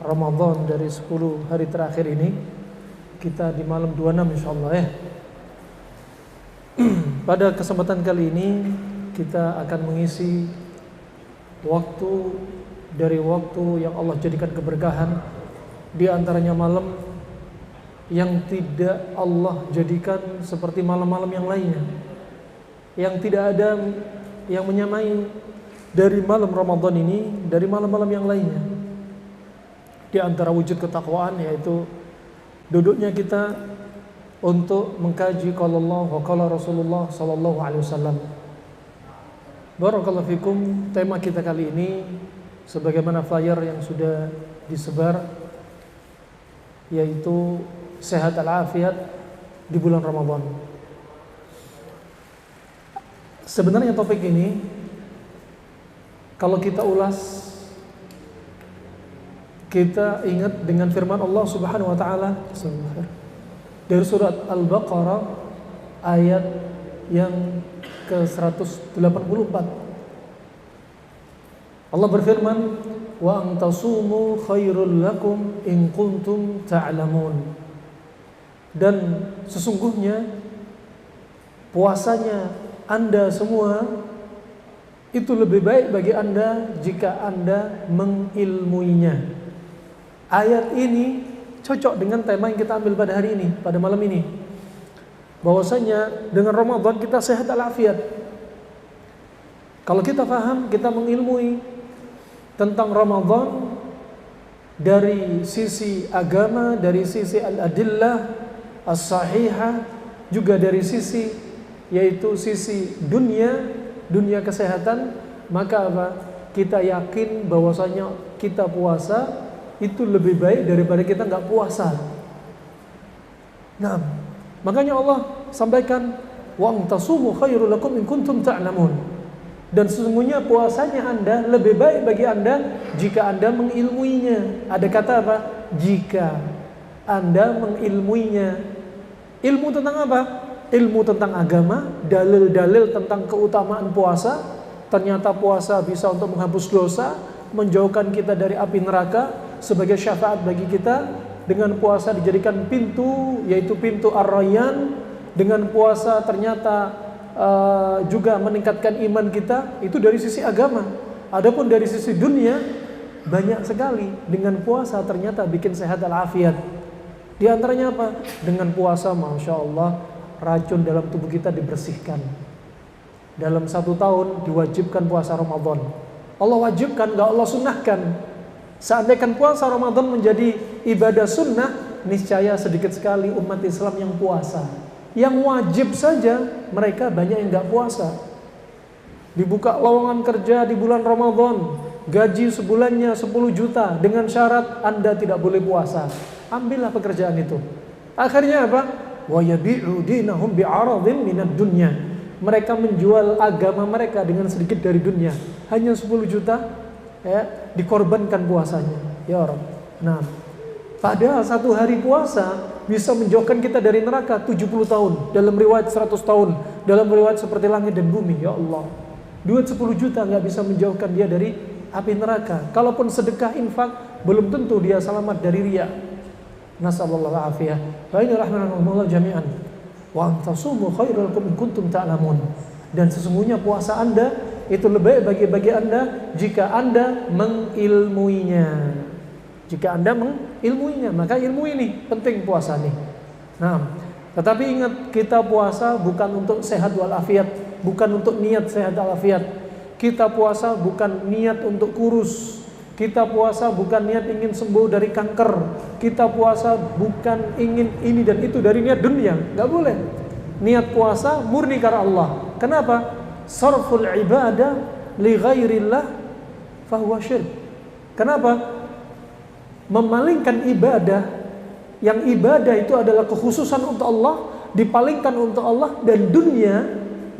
Ramadan dari 10 hari terakhir ini. Kita di malam 26 insyaallah ya. Pada kesempatan kali ini kita akan mengisi waktu dari waktu yang Allah jadikan keberkahan, di antaranya malam yang tidak Allah jadikan seperti malam-malam yang lainnya, yang tidak ada yang menyamai dari malam Ramadan ini dari malam-malam yang lainnya. Di antara wujud ketakwaan yaitu duduknya kita untuk mengkaji qala Allah wa qala Rasulullah sallallahu alaihi wasallam. Barakallahu fikum. Tema kita kali ini sebagaimana flyer yang sudah disebar, yaitu sehat al-afiat di bulan Ramadan. Sebenarnya topik ini kalau kita ulas, kita ingat dengan firman Allah Subhanahu wa taala dari surat Al-Baqarah ayat yang ke-184. Allah berfirman, wa antasumu khairul lakum in kuntum ta'lamun. Dan sesungguhnya puasanya Anda semua itu lebih baik bagi Anda jika Anda mengilmuinya. Ayat ini cocok dengan tema yang kita ambil pada hari ini, pada malam ini. Bahwasanya dengan Ramadan kita sehat al-afiat. Kalau kita paham, kita mengilmui tentang Ramadan dari sisi agama, dari sisi al-adillah as-sahihah, juga dari sisi yaitu sisi dunia kesehatan, maka apa? Kita yakin bahwasanya kita puasa itu lebih baik daripada kita enggak puasa. Nah, makanya Allah sampaikan wa antasumu khairul lakum in kuntum ta'lamun. Dan sesungguhnya puasanya Anda lebih baik bagi Anda jika Anda mengilmuinya. Ada kata apa? Jika Anda mengilmuinya. Ilmu tentang apa? Ilmu tentang agama, dalil-dalil tentang keutamaan puasa. Ternyata puasa bisa untuk menghapus dosa, menjauhkan kita dari api neraka, sebagai syafaat bagi kita. Dengan puasa dijadikan pintu, yaitu pintu Ar-Rayyan. Dengan puasa ternyata juga meningkatkan iman kita. Itu dari sisi agama. Adapun dari sisi dunia, banyak sekali dengan puasa ternyata bikin sehat al-afiat. Di antaranya apa? Dengan puasa, Masya Allah, racun dalam tubuh kita dibersihkan. Dalam 1 tahun diwajibkan puasa Ramadan. Allah wajibkan, gak Allah sunnahkan. Seandainya puasa Ramadan menjadi ibadah sunnah, niscaya sedikit sekali umat Islam yang puasa. Yang wajib saja mereka banyak yang gak puasa. Dibuka lowongan kerja di bulan Ramadan, gaji sebulannya 10 juta dengan syarat Anda tidak boleh puasa. Ambillah pekerjaan itu. Akhirnya apa? Wa yabi'u dinahum bi'aradhin minad dunya. Mereka menjual agama mereka dengan sedikit dari dunia. Hanya 10 juta ya, dikorbankan puasanya. Ya Rabb. Nah, padahal 1 hari puasa bisa menjauhkan kita dari neraka 70 tahun. Dalam riwayat 100 tahun. Dalam riwayat seperti langit dan bumi. Ya Allah. Duit 10 juta gak bisa menjauhkan dia dari api neraka. Kalaupun sedekah infak, belum tentu dia selamat dari riya. Nasallallahu al-afiyah. Wa inna rahmanallahu jami'an. Wa antasumu khairul lakum in kuntum ta'lamun. Dan sesungguhnya puasa Anda itu lebih baik bagi Anda jika Anda mengilmuinya. Jika Anda mengilmuinya, maka ilmu ini penting puasa nih. Nah, tetapi ingat, kita puasa bukan untuk sehat walafiat, bukan untuk niat sehat walafiat. Kita puasa bukan niat untuk kurus. Kita puasa bukan niat ingin sembuh dari kanker. Kita puasa bukan ingin ini dan itu dari niat dunia. Gak boleh. Niat puasa murni karena Allah. Kenapa? Sarful ibadah li ghairillah fahuwa syirk. Kenapa? Memalingkan ibadah, yang ibadah itu adalah kekhususan untuk Allah, dipalingkan untuk Allah dan dunia,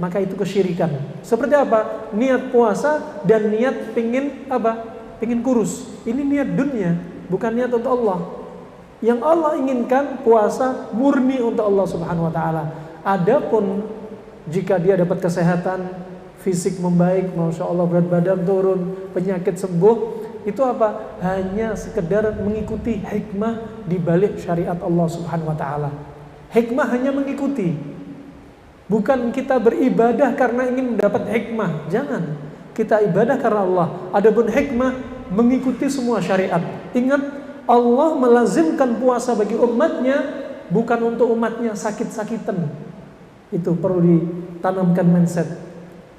maka itu kesyirikan. Seperti apa? Niat puasa dan niat pingin apa? Pingin kurus. Ini niat dunia, bukan niat untuk Allah. Yang Allah inginkan puasa murni untuk Allah Subhanahu wa taala. Adapun jika dia dapat kesehatan, fisik membaik, Masya Allah, berat badan turun, penyakit sembuh, itu apa? Hanya sekedar mengikuti hikmah di balik syariat Allah Subhanahu wa taala. Hikmah hanya mengikuti. Bukan kita beribadah karena ingin mendapat hikmah. Jangan. Kita ibadah karena Allah. Adapun hikmah mengikuti semua syariat. Ingat, Allah melazimkan puasa bagi umatnya bukan untuk umatnya sakit-sakitan. Itu perlu ditanamkan mindset.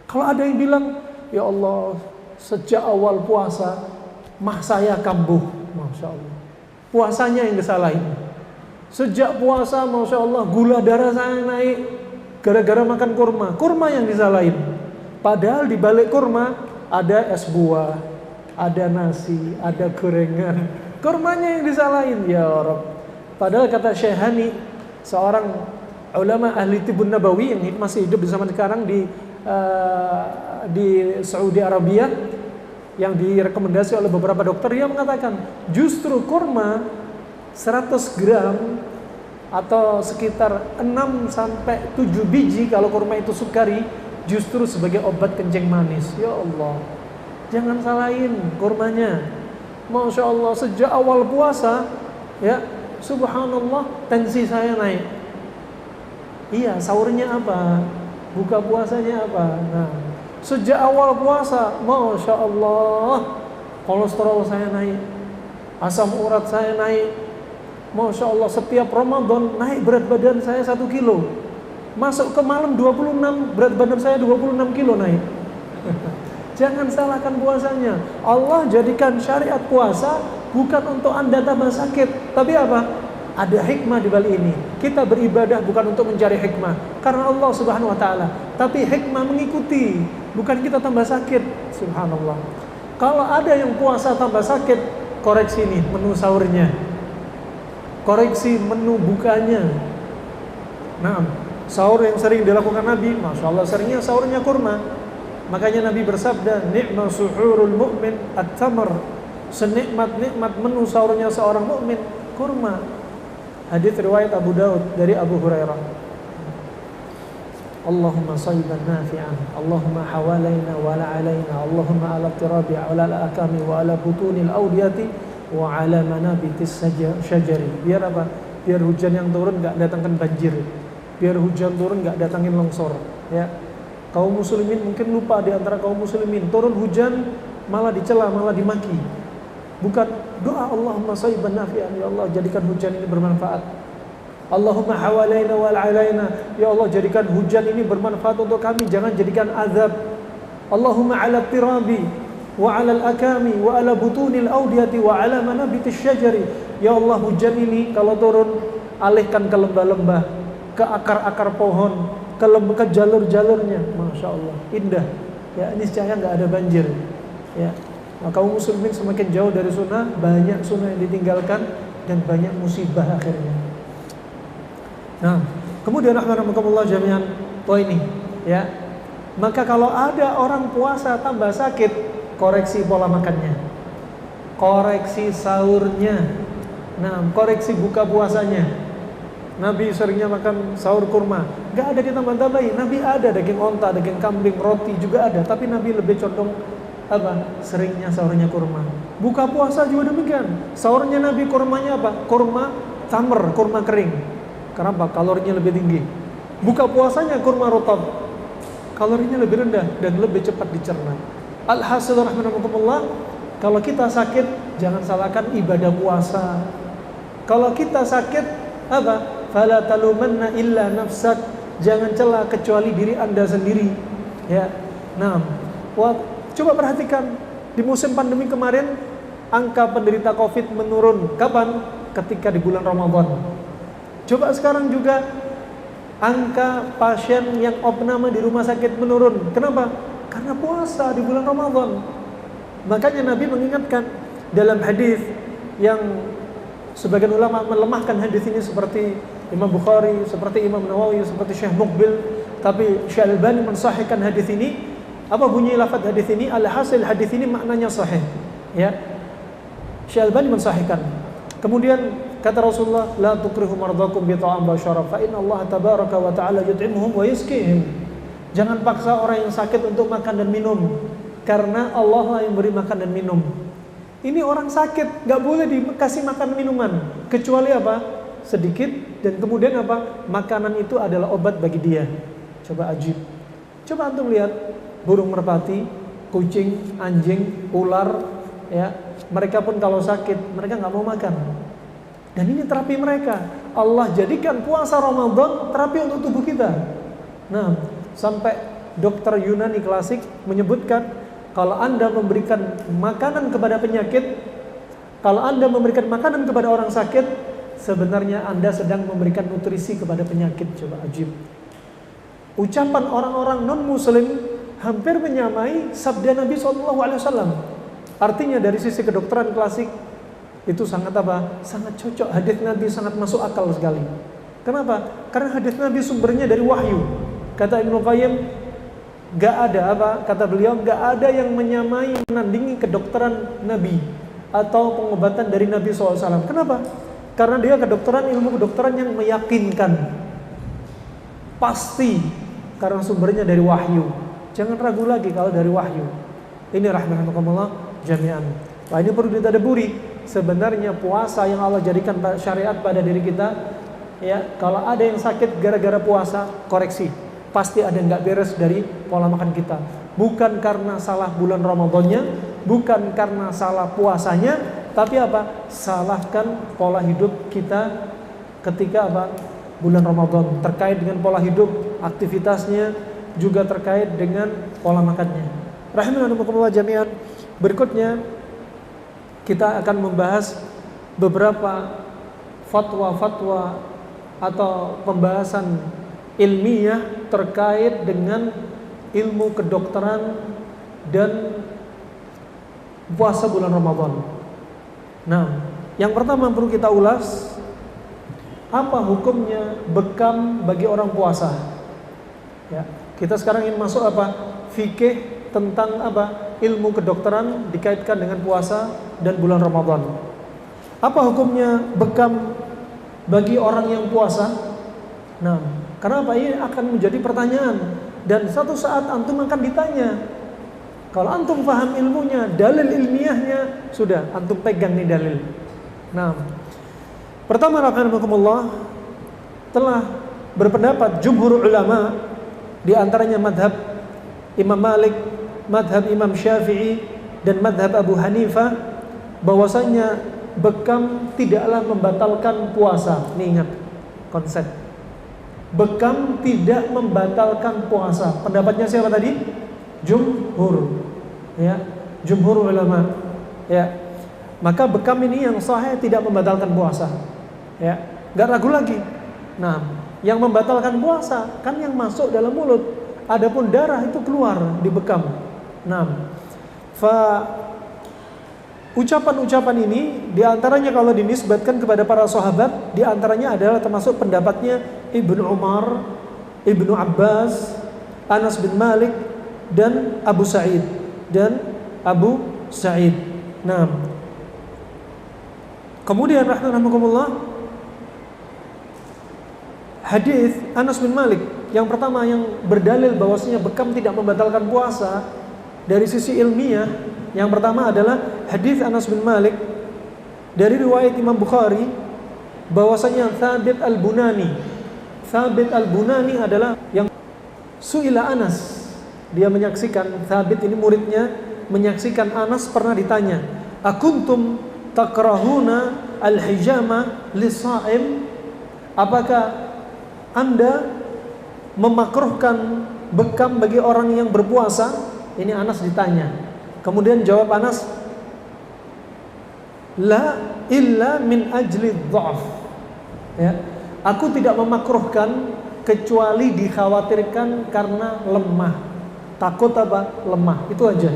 Kalau ada yang bilang, ya Allah, sejak awal puasa mah saya kambuh, Masya Allah. Puasanya yang disalahin. Sejak puasa, Masya Allah, gula darah saya naik gara-gara makan kurma. Kurma yang disalahin. Padahal di balik kurma ada es buah, ada nasi, ada gorengan. Kurmanya yang disalahin, ya Rabb. Padahal kata Syekh Hani, seorang ulama ahli tibbun nabawi yang masih hidup di zaman sekarang di Saudi Arabia, yang direkomendasi oleh beberapa dokter, dia mengatakan justru kurma 100 gram atau sekitar 6 sampai 7 biji kalau kurma itu sukari, justru sebagai obat kencing manis. Ya Allah, jangan salahin kurmanya. Masya Allah, sejak awal puasa, ya subhanallah, tensi saya naik. Iya, sahurnya apa? Buka puasanya apa? Nah, sejak awal puasa, Masya Allah, kolesterol saya naik, asam urat saya naik. Masya Allah, setiap Ramadan naik berat badan saya 1 kilo. Masuk ke malam 26, berat badan saya 26 kilo naik. Jangan salahkan puasanya. Allah jadikan syariat puasa bukan untuk Anda tambah sakit, tapi apa? Ada hikmah di balik ini. Kita beribadah bukan untuk mencari hikmah karena Allah Subhanahu wa taala, tapi hikmah mengikuti, bukan kita tambah sakit. Subhanallah. Kalau ada yang puasa tambah sakit, koreksi nih menu sahurnya. Koreksi menu bukanya. Nah, sahur yang sering dilakukan Nabi, Masya Allah, seringnya sahurnya kurma. Makanya Nabi bersabda, ni'ma suhurul mu'min at-tamr. Senikmat-nikmat menu sahurnya seorang mukmin kurma. Hadits riwayat Abu Daud dari Abu Hurairah. Allahumma sayyiban nafi'an, Allahumma hawalaina wa la alaina, Allahumma ala tirabi wa ala akami wa ala butunil awdiyati wa ala manabitis syajari. Biar apa? Biar hujan yang turun enggak datangkan banjir. Biar hujan turun enggak datangin longsor, ya. Kaum muslimin mungkin lupa, di antara kaum muslimin turun hujan malah dicela, malah dimaki. Bukan doa Allahumma sayyiban nafi'an, ya Allah jadikan hujan ini bermanfaat. Allahumma hawalaina wal alaina, ya Allah jadikan hujan ini bermanfaat untuk kami, jangan jadikan azab. Allahumma ala tirabi wa ala al-akami wa ala butunil awdiyati wa ala manabitis syajari. Ya Allah, hujan ini kalau turun alihkan ke lembah-lembah, ke akar-akar pohon, ke jalur-jalurnya. Masya Allah, indah. Ya, ini niscaya nggak ada banjir. Ya. Maka kaum muslimin semakin jauh dari sunnah, banyak sunnah yang ditinggalkan dan banyak musibah akhirnya. Nah, kemudian rahmatullah jami'an, poin ini, ya. Maka kalau ada orang puasa tambah sakit, koreksi pola makannya, koreksi sahurnya, nah, koreksi buka puasanya. Nabi seringnya makan sahur kurma, nggak ada ditambah-tambahin. Nabi ada daging onta, daging kambing, roti juga ada, tapi Nabi lebih condong apa? Seringnya sahurnya kurma. Buka puasa juga demikian. Sahurnya Nabi kurmanya apa? Kurma tamr, kurma kering. Kenapa? Kalorinya lebih tinggi. Buka puasanya kurma rotab, kalorinya lebih rendah dan lebih cepat dicerna. Alhasil rahmatullah, kalau kita sakit jangan salahkan ibadah puasa. Kalau kita sakit apa? Fala talumanna illa nafsak. Jangan cela kecuali diri Anda sendiri. Ya. Nah, coba perhatikan di musim pandemi kemarin angka penderita Covid menurun. Kapan? Ketika di bulan Ramadan. Coba sekarang juga angka pasien yang opname di rumah sakit menurun. Kenapa? Karena puasa di bulan Ramadan. Makanya Nabi mengingatkan dalam hadis yang sebagian ulama melemahkan hadis ini seperti Imam Bukhari, seperti Imam Nawawi, seperti Syekh Muqbil, tapi Syekh Albani mensahihkan hadis ini. Apa bunyi lafaz hadis ini? Alhasil hadis ini maknanya sahih, ya. Syekh Albani mensahihkan. Kemudian kata Rasulullah, la tukrihu mardakum bi ta'am wa syarab fa inna Allah tabaraka wa ta'ala yut'imuhum wa yasqihim. Jangan paksa orang yang sakit untuk makan dan minum, karena Allah lah yang beri makan dan minum. Ini orang sakit, nggak boleh dikasih makan minuman, kecuali apa? Sedikit, dan kemudian apa? Makanan itu adalah obat bagi dia. Coba ajib. Coba antum lihat burung merpati, kucing, anjing, ular, ya. Mereka pun kalau sakit, mereka nggak mau makan. Dan ini terapi mereka. Allah jadikan puasa Ramadan terapi untuk tubuh kita. Nah, sampai dokter Yunani klasik menyebutkan, kalau Anda memberikan makanan kepada penyakit, kalau Anda memberikan makanan kepada orang sakit, sebenarnya Anda sedang memberikan nutrisi kepada penyakit. Coba ajib. Ucapan orang-orang non-muslim hampir menyamai sabda Nabi SAW. Artinya dari sisi kedokteran klasik, itu sangat apa? Sangat cocok. Hadis Nabi sangat masuk akal sekali. Kenapa? Karena hadis Nabi sumbernya dari wahyu. Kata Ibnu Qayyim, gak ada apa? Kata beliau, gak ada yang menyamai, menandingi kedokteran Nabi atau pengobatan dari Nabi SAW. Kenapa? Karena dia kedokteran, ilmu kedokteran yang meyakinkan, pasti, karena sumbernya dari wahyu. Jangan ragu lagi kalau dari wahyu. Ini rahmatullah jami'an. Wah, ini perlu ditadaburi. Sebenarnya puasa yang Allah jadikan syariat pada diri kita, ya, kalau ada yang sakit gara-gara puasa, koreksi. Pasti ada yang gak beres dari pola makan kita. Bukan karena salah bulan Ramadannya, bukan karena salah puasanya, tapi apa? Salahkan pola hidup kita ketika apa? Bulan Ramadan. Terkait dengan pola hidup, aktivitasnya, juga terkait dengan pola makannya. Rahimanallah jami'an. Berikutnya kita akan membahas beberapa fatwa-fatwa atau pembahasan ilmiah terkait dengan ilmu kedokteran dan puasa bulan Ramadan. Nah, yang pertama perlu kita ulas, apa hukumnya bekam bagi orang puasa? Ya, kita sekarang ingin masuk apa? Fikih tentang apa? Ilmu kedokteran dikaitkan dengan puasa dan bulan Ramadan. Apa hukumnya bekam bagi orang yang puasa? Nah, karena apa? Ini akan menjadi pertanyaan, dan satu saat antum akan ditanya. Kalau antum paham ilmunya, dalil ilmiahnya, sudah antum pegang nih dalil. Nah, pertama rahimahumullah, telah berpendapat jumhur ulama, di antaranya madhab Imam Malik, madhab Imam Syafi'i, dan madhab Abu Hanifah, bahwasanya bekam tidaklah membatalkan puasa. Nih ingat konsep. Bekam tidak membatalkan puasa. Pendapatnya siapa tadi? Jumhur. Ya, jumhur ulama. Ya. Maka bekam ini yang sahih tidak membatalkan puasa. Ya, enggak ragu lagi. Nah, yang membatalkan puasa kan yang masuk dalam mulut. Adapun darah itu keluar di bekam. Nah, ucapan-ucapan ini diantaranya kalau dinisbatkan kepada para sahabat, diantaranya adalah termasuk pendapatnya Ibnu Umar, Ibnu Abbas, Anas bin Malik, dan Abu Sa'id. Nah, kemudian rahimahumullah, hadis Anas bin Malik yang pertama yang berdalil bahwasanya bekam tidak membatalkan puasa dari sisi ilmiah, yang pertama adalah hadis Anas bin Malik dari riwayat Imam Bukhari, bahwasanya Thabit Al-Bunani adalah yang su'ila Anas. Dia menyaksikan, Thabit ini muridnya, menyaksikan Anas pernah ditanya, akuntum takrahuna al-hijama lis-sha'im? Apakah Anda memakruhkan bekam bagi orang yang berpuasa? Ini Anas ditanya. Kemudian jawab Anas, la illa min ajli dha'af. Ya, aku tidak memakruhkan kecuali dikhawatirkan karena lemah. Takut apa? Lemah. Itu aja.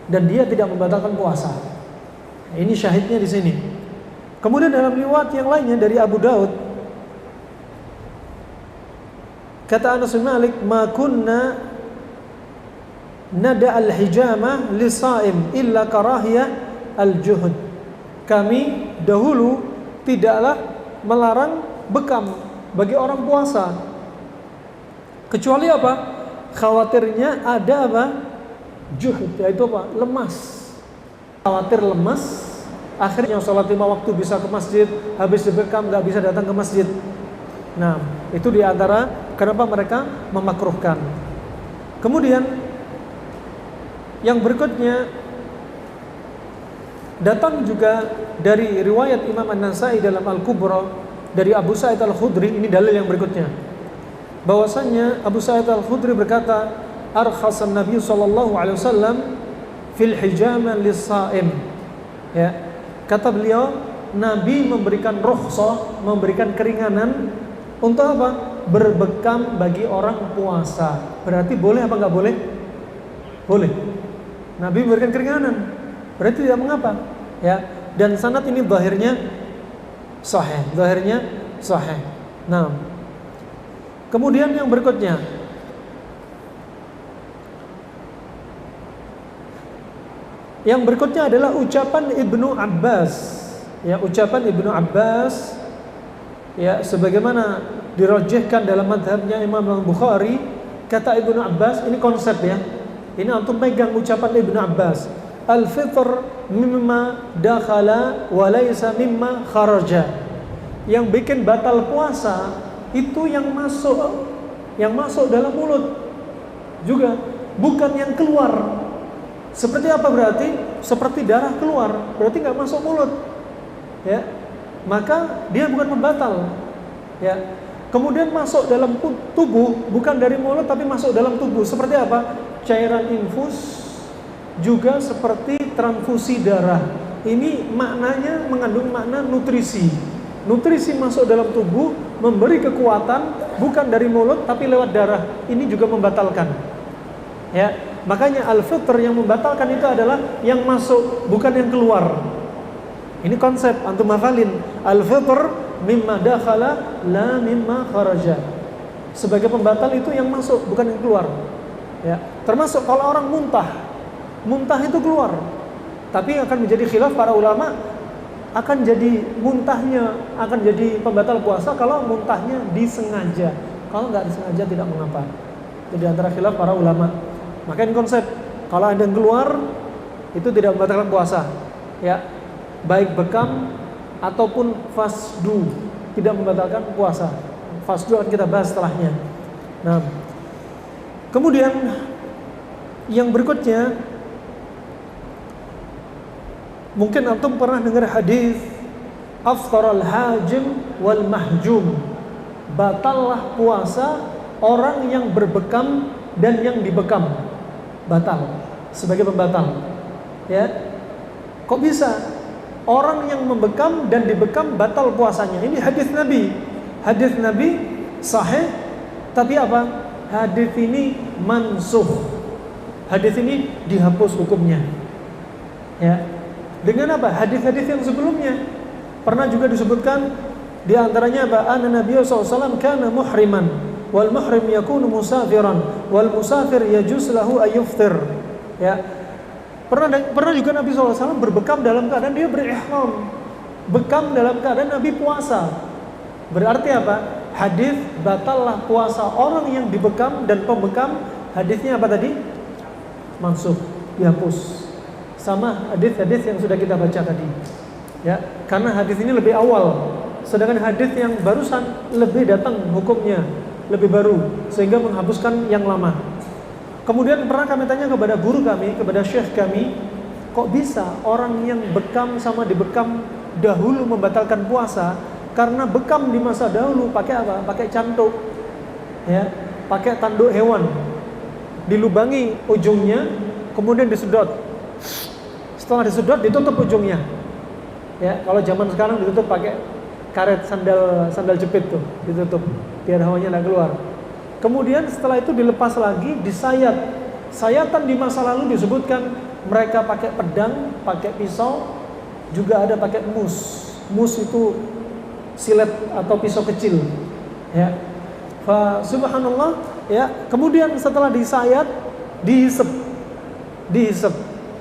Dan dia tidak membatalkan puasa. Ini syahidnya di sini. Kemudian dalam riwayat yang lainnya dari Abu Daud, kata Anas bin Malik, ma kunna nada al-hijamah li-sha'im illa karahiyah al-juhud. Kami dahulu tidaklah melarang bekam bagi orang puasa, kecuali apa? Khawatirnya ada apa? Juhud, yaitu apa? Lemas. khawatir lemas, akhirnya sholat 5 waktu bisa ke masjid, habis dibekam nggak bisa datang ke masjid. Nah, itu diantara kenapa mereka memakruhkan. Kemudian yang berikutnya datang juga dari riwayat Imam An-Nasa'i dalam Al-Kubra dari Abu Sa'id Al-Khudri. Ini dalil yang berikutnya, bahwasanya Abu Sa'id Al-Khudri berkata, arkhasan Nabi sallallahu alaihi wasallam fil hijama lis-sha'im. Ya, kata beliau, Nabi memberikan rukhsah, memberikan keringanan untuk apa? Berbekam bagi orang puasa. Berarti boleh apa enggak boleh? Boleh. Nabi memberikan keringanan, berarti tidak mengapa. Ya, dan sanad ini zahirnya sahih, Nah, kemudian yang berikutnya, adalah ucapan Ibnu Abbas. Ya, ucapan Ibnu Abbas, ya, sebagaimana dirajihkan dalam madhabnya Imam Al-Bukhari. Kata Ibnu Abbas, ini konsep ya, ini antum pegang ucapan Ibnu Abbas, al-fitr mimma dakhala wa laysa mimma kharaja. Yang bikin batal puasa itu yang masuk dalam mulut juga, bukan yang keluar. Seperti apa berarti? Seperti darah keluar, berarti nggak masuk mulut. Ya, maka dia bukan pembatal. Ya, kemudian masuk dalam tubuh, bukan dari mulut tapi masuk dalam tubuh. Seperti apa? Cairan infus, juga seperti transfusi darah. Ini maknanya mengandung makna nutrisi. Nutrisi masuk dalam tubuh, memberi kekuatan, bukan dari mulut tapi lewat darah. Ini juga membatalkan. Ya, makanya al-fitr yang membatalkan itu adalah yang masuk, bukan yang keluar. Ini konsep, antum hafalin. Al-fitr mimma dakhala la mimma kharaja. Sebagai pembatal itu yang masuk, bukan yang keluar. Ya, termasuk kalau orang muntah itu keluar. Tapi akan menjadi khilaf para ulama, akan jadi muntahnya akan jadi pembatal puasa kalau muntahnya disengaja. Kalau nggak disengaja tidak mengapa. Itu di antara khilaf para ulama. Maka ini konsep, kalau ada yang keluar itu tidak membatalkan puasa. Ya, baik bekam ataupun fasdu tidak membatalkan puasa. Fasdu akan kita bahas setelahnya. Nah, kemudian yang berikutnya, mungkin antum pernah dengar hadis aftaral hajim wal mahjum. Batallah puasa orang yang berbekam dan yang dibekam. Batal, sebagai pembatal. Ya. Kok bisa? Orang yang membekam dan dibekam batal puasanya. Ini hadis Nabi. Hadis Nabi sahih, tapi apa? Hadis ini mansukh. Hadis ini dihapus hukumnya. Ya. Dengan apa? Hadis-hadis yang sebelumnya pernah juga disebutkan, di antaranya apa? Anna Nabiy sallallahu alaihi wasallam kana muhriman wal muhrim yakunu musafiran wal musafir yajuz lahu ayyuftir. Ya. Pernah juga Nabi SAW berbekam dalam keadaan dia berihram. Bekam dalam keadaan Nabi puasa. Berarti apa? Hadis batallah puasa orang yang dibekam dan pembekam. Hadisnya apa tadi? Mansukh, dihapus. Sama hadis-hadis yang sudah kita baca tadi. Ya, karena hadis ini lebih awal, sedangkan hadis yang barusan lebih datang hukumnya, lebih baru, sehingga menghapuskan yang lama. Kemudian pernah kami tanya kepada guru kami, kepada syekh kami, kok bisa orang yang bekam sama dibekam dahulu membatalkan puasa? Karena bekam di masa dahulu pakai apa? Pakai canduk, ya, pakai tanduk hewan, dilubangi ujungnya, kemudian disedot. Setelah disedot ditutup ujungnya. Ya, kalau zaman sekarang ditutup pakai karet sandal jepit tuh, ditutup biar hawanya nggak keluar. Kemudian setelah itu dilepas lagi, disayat. Sayatan di masa lalu disebutkan mereka pakai pedang, pakai pisau, juga ada pakai mus. Mus itu silet atau pisau kecil. Ya. Fa subhanallah, ya. Kemudian setelah disayat, dihisap.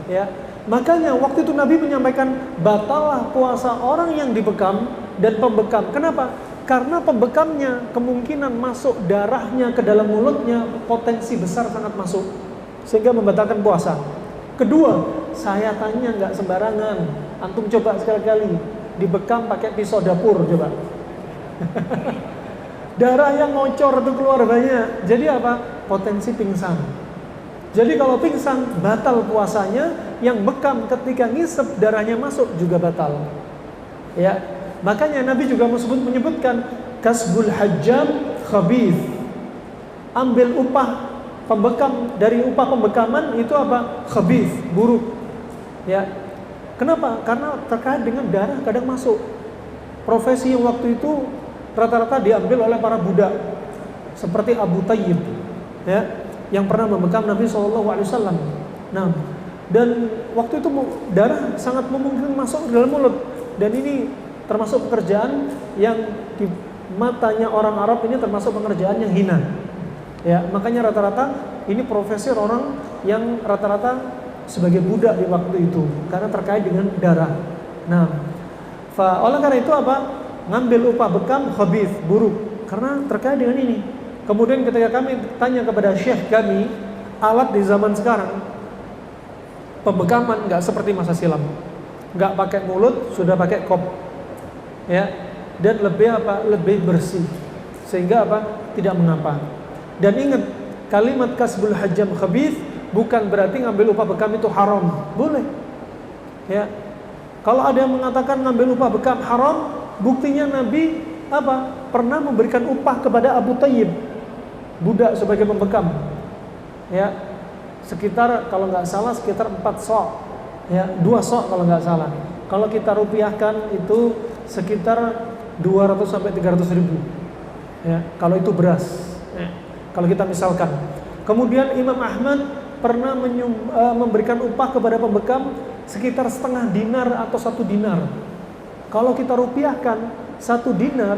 Ya. Makanya waktu itu Nabi menyampaikan batallah puasa orang yang dibekam dan pembekam. Kenapa? Karena pembekamnya kemungkinan masuk darahnya ke dalam mulutnya, potensi besar sangat masuk, sehingga membatalkan puasa. Kedua, sayatannya nggak sembarangan. Antum coba sekali-kali dibekam pakai pisau dapur coba. Darah yang ngocor itu keluar banyak. Jadi apa? Potensi pingsan. Jadi kalau pingsan batal puasanya, yang bekam ketika ngisep darahnya masuk juga batal. Ya, makanya Nabi juga menyebutkan kasbul hajjam khabith. Ambil upah pembekam, dari upah pembekaman itu apa? Khabith, buruk. Ya. Kenapa? Karena terkait dengan darah kadang masuk. Profesi yang waktu itu rata-rata diambil oleh para budak seperti Abu Tayyib, ya, yang pernah membekam Nabi SAW. Nah, dan waktu itu darah sangat memungkinkan masuk ke dalam mulut, dan ini termasuk pekerjaan yang di matanya orang Arab ini termasuk pekerjaan yang hina. Ya, makanya rata-rata ini profesi orang yang rata-rata sebagai budak di waktu itu karena terkait dengan darah. Nah, oleh karena itu apa? Ngambil upah bekam khabith, buruk, karena terkait dengan ini. Kemudian ketika kami tanya kepada syekh kami, alat di zaman sekarang pembekaman nggak seperti masa silam, nggak pakai mulut, sudah pakai kop, ya, dan lebih bersih, sehingga tidak mengapa. Dan ingat, kalimat kasbul hajjam khabith bukan berarti ngambil upah bekam itu haram, boleh, ya. Kalau ada yang mengatakan ngambil upah bekam haram, buktinya Nabi pernah memberikan upah kepada Abu Tayyib, budak sebagai pembekam, ya, sekitar kalau nggak salah sekitar 4 sok, ya, 2 sok kalau nggak salah. Kalau kita rupiahkan itu sekitar 200 sampai 300 ribu, ya, kalau itu beras, ya, kalau kita misalkan. Kemudian Imam Ahmad pernah memberikan upah kepada pembekam sekitar setengah dinar atau 1 dinar. Kalau kita rupiahkan 1 dinar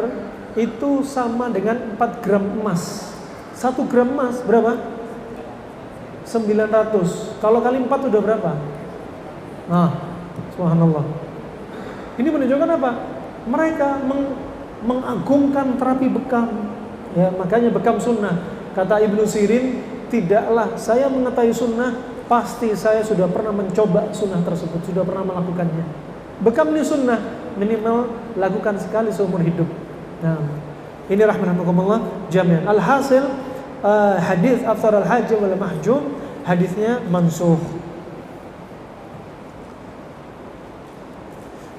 itu sama dengan 4 gram emas. 1 gram emas berapa? 900. Kalau kali 4 udah berapa? Nah, subhanallah. Ini menunjukkan apa? Mereka mengagungkan terapi bekam. Ya, makanya bekam sunnah. Kata Ibnu Sirin, tidaklah saya mengetahui sunnah, pasti saya sudah pernah mencoba sunnah tersebut, sudah pernah melakukannya. Bekam ini sunnah, minimal lakukan sekali seumur hidup. Nah, ini rahmatullah jami'an. Alhasil hadis afthar al-hajim wal mahjum, hadisnya mansukh.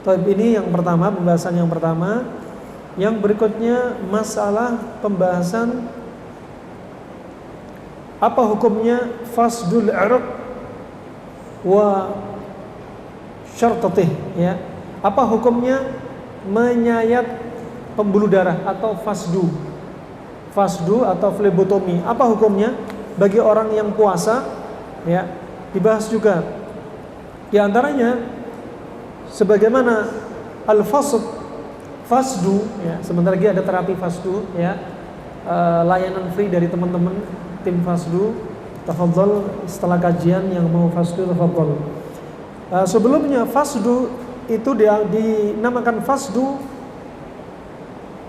Ini yang pertama, pembahasan yang pertama. Yang berikutnya masalah pembahasan apa hukumnya fasdul irq wa syartatih, ya. Apa hukumnya menyayat pembuluh darah atau fasdu atau flebotomi? Apa hukumnya bagi orang yang puasa, ya? Dibahas juga. Di antaranya sebagaimana fasdu, ya, sebentar lagi ada terapi fasdu, ya, layanan free dari teman-teman tim fasdu. Tafadhol setelah kajian yang mau fasdu, tafadhol. Sebelumnya fasdu itu dinamakan fasdu,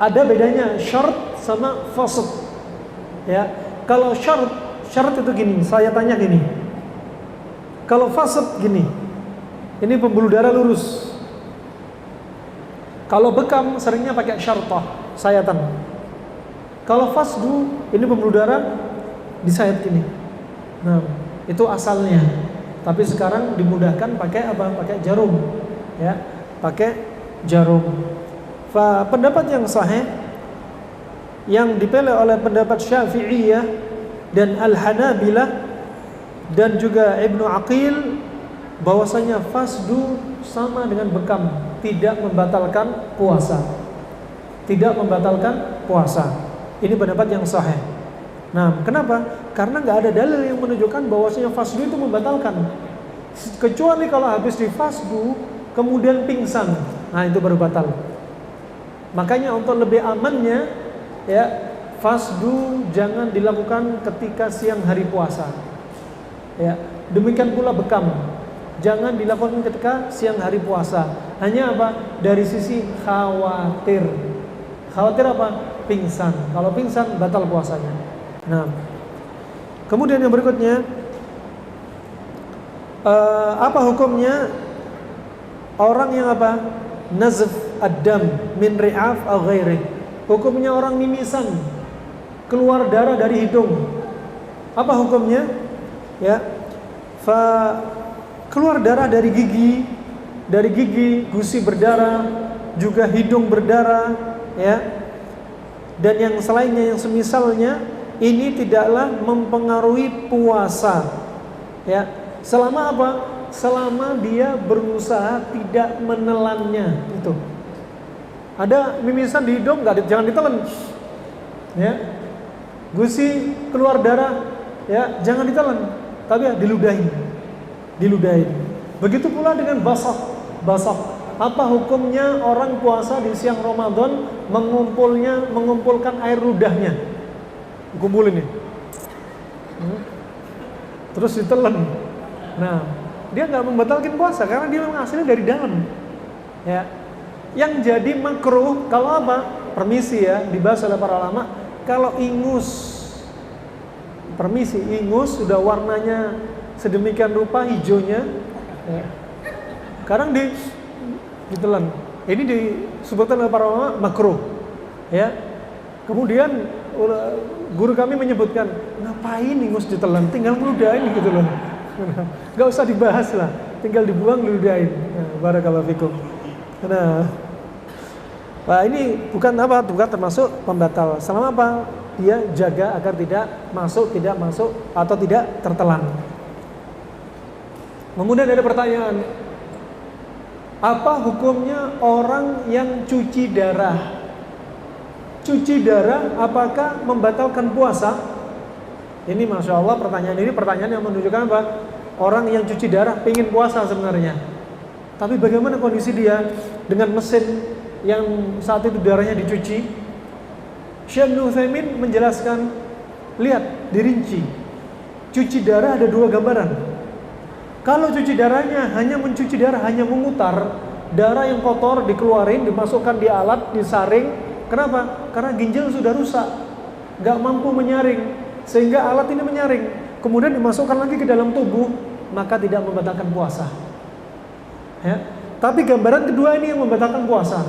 ada bedanya syarat sama fasd, ya. Kalau syarat itu gini, saya tanya gini. Kalau fasd gini, ini pembuluh darah lurus. Kalau bekam seringnya pakai syartah, sayatan. Kalau fasdu, ini pembuluh darah disayat gini. Nah, itu asalnya. Tapi sekarang dimudahkan pakai apa? Pakai jarum, ya, pakai jarum. Pendapat yang sahih yang dipilih oleh pendapat Syafi'iyah dan Al-Hanabilah dan juga Ibnu Aqil, bahwasanya fasdu sama dengan bekam, tidak membatalkan puasa. Tidak membatalkan puasa. Ini pendapat yang sahih. Nah, kenapa? Karena nggak ada dalil yang menunjukkan bahwasanya fasdu itu membatalkan. Kecuali kalau habis di fasdu kemudian pingsan, nah itu baru batal. Makanya untuk lebih amannya, ya, fasdu jangan dilakukan ketika siang hari puasa. Ya, demikian pula bekam. Jangan dilakukan ketika siang hari puasa. Hanya apa? Dari sisi khawatir. Khawatir apa? Pingsan. Kalau pingsan batal puasanya. Nah, kemudian yang berikutnya, Apa hukumnya orang yang apa? Nazf ad-dam min ri'af aw ghairi. Hukumnya orang mimisan, keluar darah dari hidung. Apa hukumnya? Ya. Keluar darah dari gigi, gusi berdarah, juga hidung berdarah, ya. Dan yang selainnya yang semisalnya, ini tidaklah mempengaruhi puasa. Ya. Selama apa? Selama dia berusaha tidak menelannya, itu. Ada mimisan di hidung, jangan ditelan. Ya. Gusi keluar darah, ya, jangan ditelan, tapi ya diludahin. Begitu pula dengan basah. Apa hukumnya orang puasa di siang Ramadan mengumpulkan air ludahnya? Kumpulin nih. Terus ditelan. Nah, dia nggak membatalkan puasa karena dia memang aslinya dari dalam. Ya. Yang jadi makruh kalau apa? Permisi ya, dibahas oleh para ulama. Kalau ingus sudah warnanya sedemikian rupa hijaunya, ya. Kadang ditelan. Ini disebutkan oleh para ulama makruh. Ya. Kemudian guru kami menyebutkan, ngapain ingus ditelan? Tinggal ngeludahin gitu loh. Gak usah dibahas lah, tinggal dibuang diludahin. Nah, barakallahu fikum. Nah, ini bukan termasuk pembatal. Selama apa? Dia jaga agar tidak masuk atau tidak tertelan. Kemudian ada pertanyaan, apa hukumnya orang yang cuci darah? Cuci darah apakah membatalkan puasa? Ini Masya Allah pertanyaan yang menunjukkan apa? Orang yang cuci darah pengen puasa sebenarnya, tapi bagaimana kondisi dia dengan mesin yang saat itu darahnya dicuci? Syekh Ibnu Utsaimin menjelaskan, lihat dirinci, cuci darah ada dua gambaran. Kalau cuci darahnya hanya mencuci darah, hanya memutar, darah yang kotor dikeluarin, dimasukkan di alat, disaring. Kenapa? Karena ginjal sudah rusak, gak mampu menyaring, sehingga alat ini menyaring, kemudian dimasukkan lagi ke dalam tubuh, maka tidak membatalkan puasa. Ya. Tapi gambaran kedua ini yang membatalkan puasa.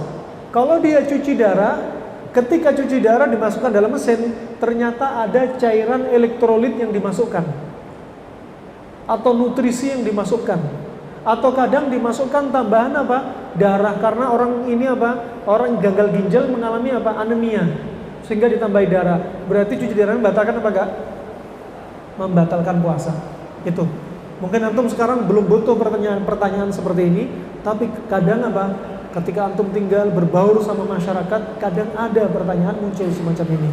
Kalau dia cuci darah, ketika cuci darah dimasukkan dalam mesin, ternyata ada cairan elektrolit yang dimasukkan, atau nutrisi yang dimasukkan, atau kadang dimasukkan tambahan apa? Darah, karena orang ini apa? Orang gagal ginjal mengalami apa? Anemia, sehingga ditambahi darah. Berarti cuci darah membatalkan apa enggak? Membatalkan puasa. Itu. Mungkin antum sekarang belum butuh pertanyaan seperti ini, tapi kadang apa? Ketika antum tinggal berbaur sama masyarakat, kadang ada pertanyaan muncul semacam ini.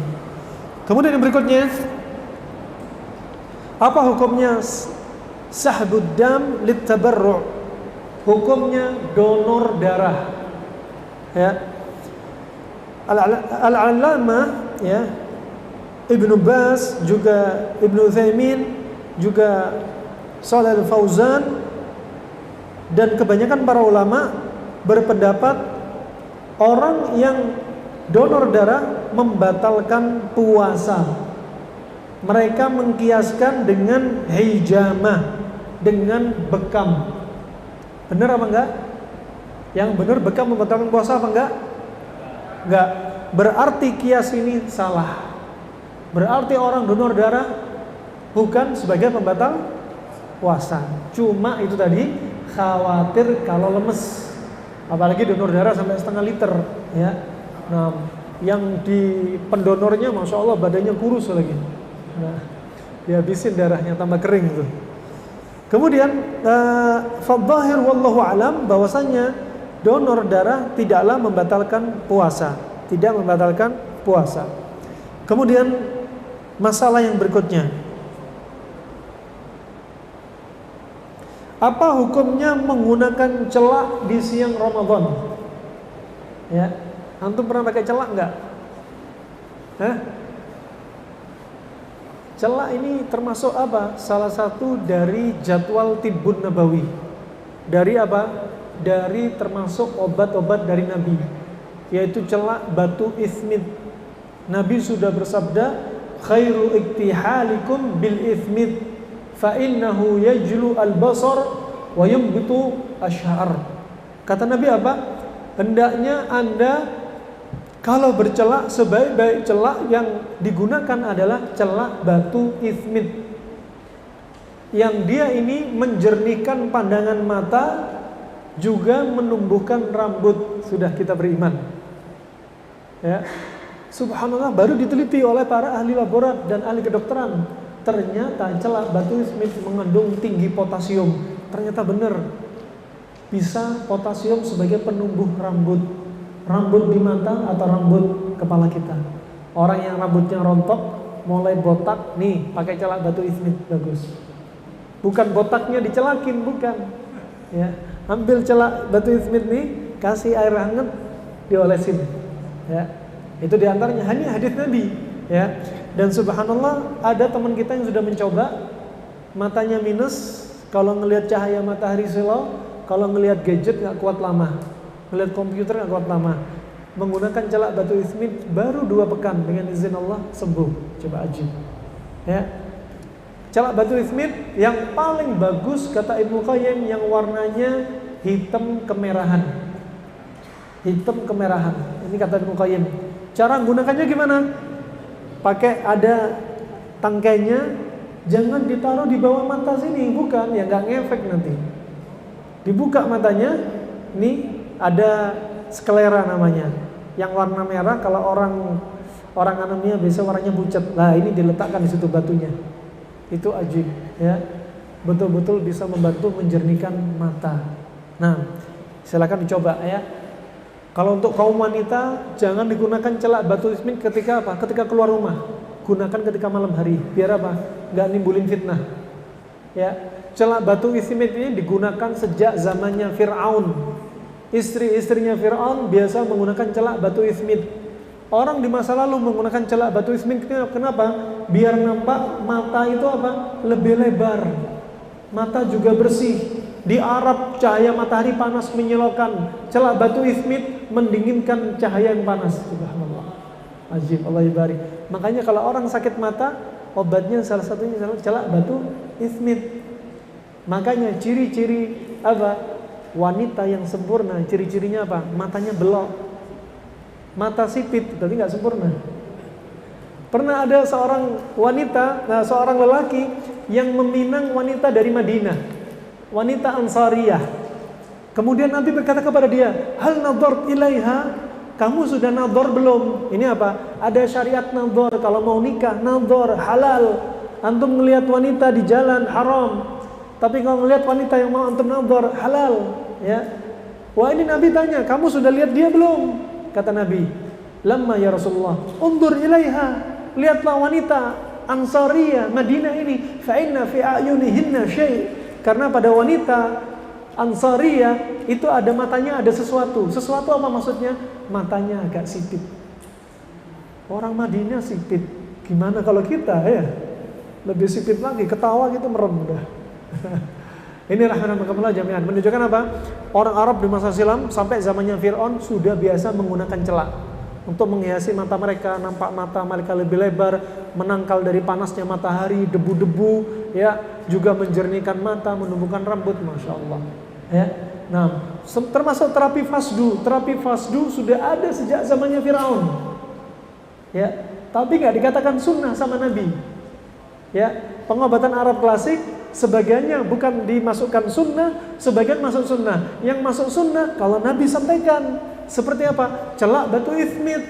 Kemudian yang berikutnya, apa hukumnya sahbud dam litabarru'? Hukumnya donor darah. Ya. Al-Allamah ya, Ibnu Baz, juga Ibnu Utsaimin, juga Shalih Al-Fauzan, dan kebanyakan para ulama berpendapat orang yang donor darah membatalkan puasa. Mereka mengkiaskan dengan hijamah, dengan bekam. Benar apa enggak? Yang benar bekam membatalkan puasa apa enggak? Enggak. Berarti kias ini salah. Berarti orang donor darah bukan sebagai pembatal puasa. Cuma itu tadi, khawatir kalau lemes. Apalagi donor darah sampai setengah liter, ya. Nah, yang di pendonornya Masya Allah badannya kurus lagi. Nah, dihabisin darahnya, tambah kering tuh. Kemudian fadhahir wallahu alam, bahwasanya donor darah tidaklah membatalkan puasa, tidak membatalkan puasa. Kemudian masalah yang berikutnya, apa hukumnya menggunakan celak di siang Ramadan? Ya, antum pernah pakai celak enggak? Celak ini termasuk apa? Salah satu dari jadwal tibbun nabawi. Dari apa? Dari termasuk obat-obat dari Nabi, yaitu celak batu ismid. Nabi sudah bersabda, khairu iktihalikum bil ismid, fa innahu yajlu al-basar wa yumbitu asy'ar. Kata Nabi apa? Hendaknya Anda kalau bercelak, sebaik-baik celak yang digunakan adalah celak batu ismit, yang dia ini menjernihkan pandangan mata, juga menumbuhkan rambut. Sudah kita beriman, ya. Subhanallah, baru diteliti oleh para ahli laborat dan ahli kedokteran. Ternyata celak batu ismit mengandung tinggi potasium. Ternyata benar, bisa potasium sebagai penumbuh rambut. Rambut di mata atau rambut kepala kita. Orang yang rambutnya rontok, mulai botak, nih pakai celak batu ismit, bagus. Bukan botaknya dicelakin, bukan. Ya, ambil celak batu ismit nih, kasih air hangat, diolesin. Ya, itu diantaranya hanya hadis Nabi. Ya, dan subhanallah ada teman kita yang sudah mencoba, matanya minus, kalau ngelihat cahaya matahari silau, kalau ngelihat gadget nggak kuat lama. Melihat komputer nggak kuat lama, menggunakan celak batu ismit baru 2 pekan dengan izin Allah sembuh. Coba aja, ya. Celak batu ismit yang paling bagus kata Ibnu Qayyim yang warnanya hitam kemerahan. Hitam kemerahan. Ini kata Ibnu Qayyim. Cara menggunakannya gimana? Pakai ada tangkainya, jangan ditaruh di bawah mata sini, bukan, ya nggak ngefek nanti. Dibuka matanya, nih. Ada sklera namanya, yang warna merah. Kalau orang anemia biasa warnanya pucat. Nah, ini diletakkan di situ batunya. Itu ajib, ya. Betul-betul bisa membantu menjernihkan mata. Nah, silakan dicoba, ya. Kalau untuk kaum wanita, jangan digunakan celak batu ismit ketika apa? Ketika keluar rumah. Gunakan ketika malam hari. Biar apa? Nggak nimbulin fitnah. Ya, celak batu ismit ini digunakan sejak zamannya Fir'aun. Istri-istrinya Fir'aun biasa menggunakan celak batu ismit. Orang di masa lalu menggunakan celak batu ismit, kenapa? Biar nampak mata itu apa? Lebih lebar. Mata juga bersih. Di Arab cahaya matahari panas menyilaukan. Celak batu ismit mendinginkan cahaya yang panas. Subhanallah. Ajib, Allah ibarik. Makanya kalau orang sakit mata, obatnya salah satunya celak batu ismit. Makanya ciri-ciri apa? Wanita yang sempurna, ciri-cirinya apa? Matanya belok, mata sipit, berarti nggak sempurna. Pernah ada seorang wanita, seorang lelaki yang meminang wanita dari Madinah, wanita Ansariyah. Kemudian Nabi berkata kepada dia, hal nadhar ilaiha, kamu sudah nadhar belum? Ini apa? Ada syariat nadhar, kalau mau nikah nadhar halal. Antum melihat wanita di jalan haram, tapi kalau melihat wanita yang mau antum nadhar halal. Ya, wah ini Nabi tanya, kamu sudah lihat dia belum? Kata Nabi, lamma ya Rasulullah, undur ilaiha, lihatlah wanita Ansariyah Madinah ini, fa inna fi a'yunihinna syai', karena pada wanita Ansariyah itu ada matanya ada sesuatu. Sesuatu apa maksudnya? Matanya agak sipit. Orang Madinah sipit, gimana kalau kita, ya? Lebih sipit lagi, ketawa gitu merem udah. Ini rahmanakumullah jami'an, menunjukkan apa? Orang Arab di masa silam sampai zamannya Fir'aun sudah biasa menggunakan celak untuk menghiasi mata mereka, nampak mata mereka lebih lebar, menangkal dari panasnya matahari, debu-debu, ya, juga menjernihkan mata, menumbuhkan rambut, masya Allah. Ya, nah, termasuk terapi fasdu. Terapi fasdu sudah ada sejak zamannya Fir'aun, ya, tapi nggak dikatakan sunnah sama Nabi. Ya, pengobatan Arab klasik sebagiannya bukan dimasukkan sunnah, sebagian masuk sunnah. Yang masuk sunnah kalau Nabi sampaikan. Seperti apa? Celak batu ismit.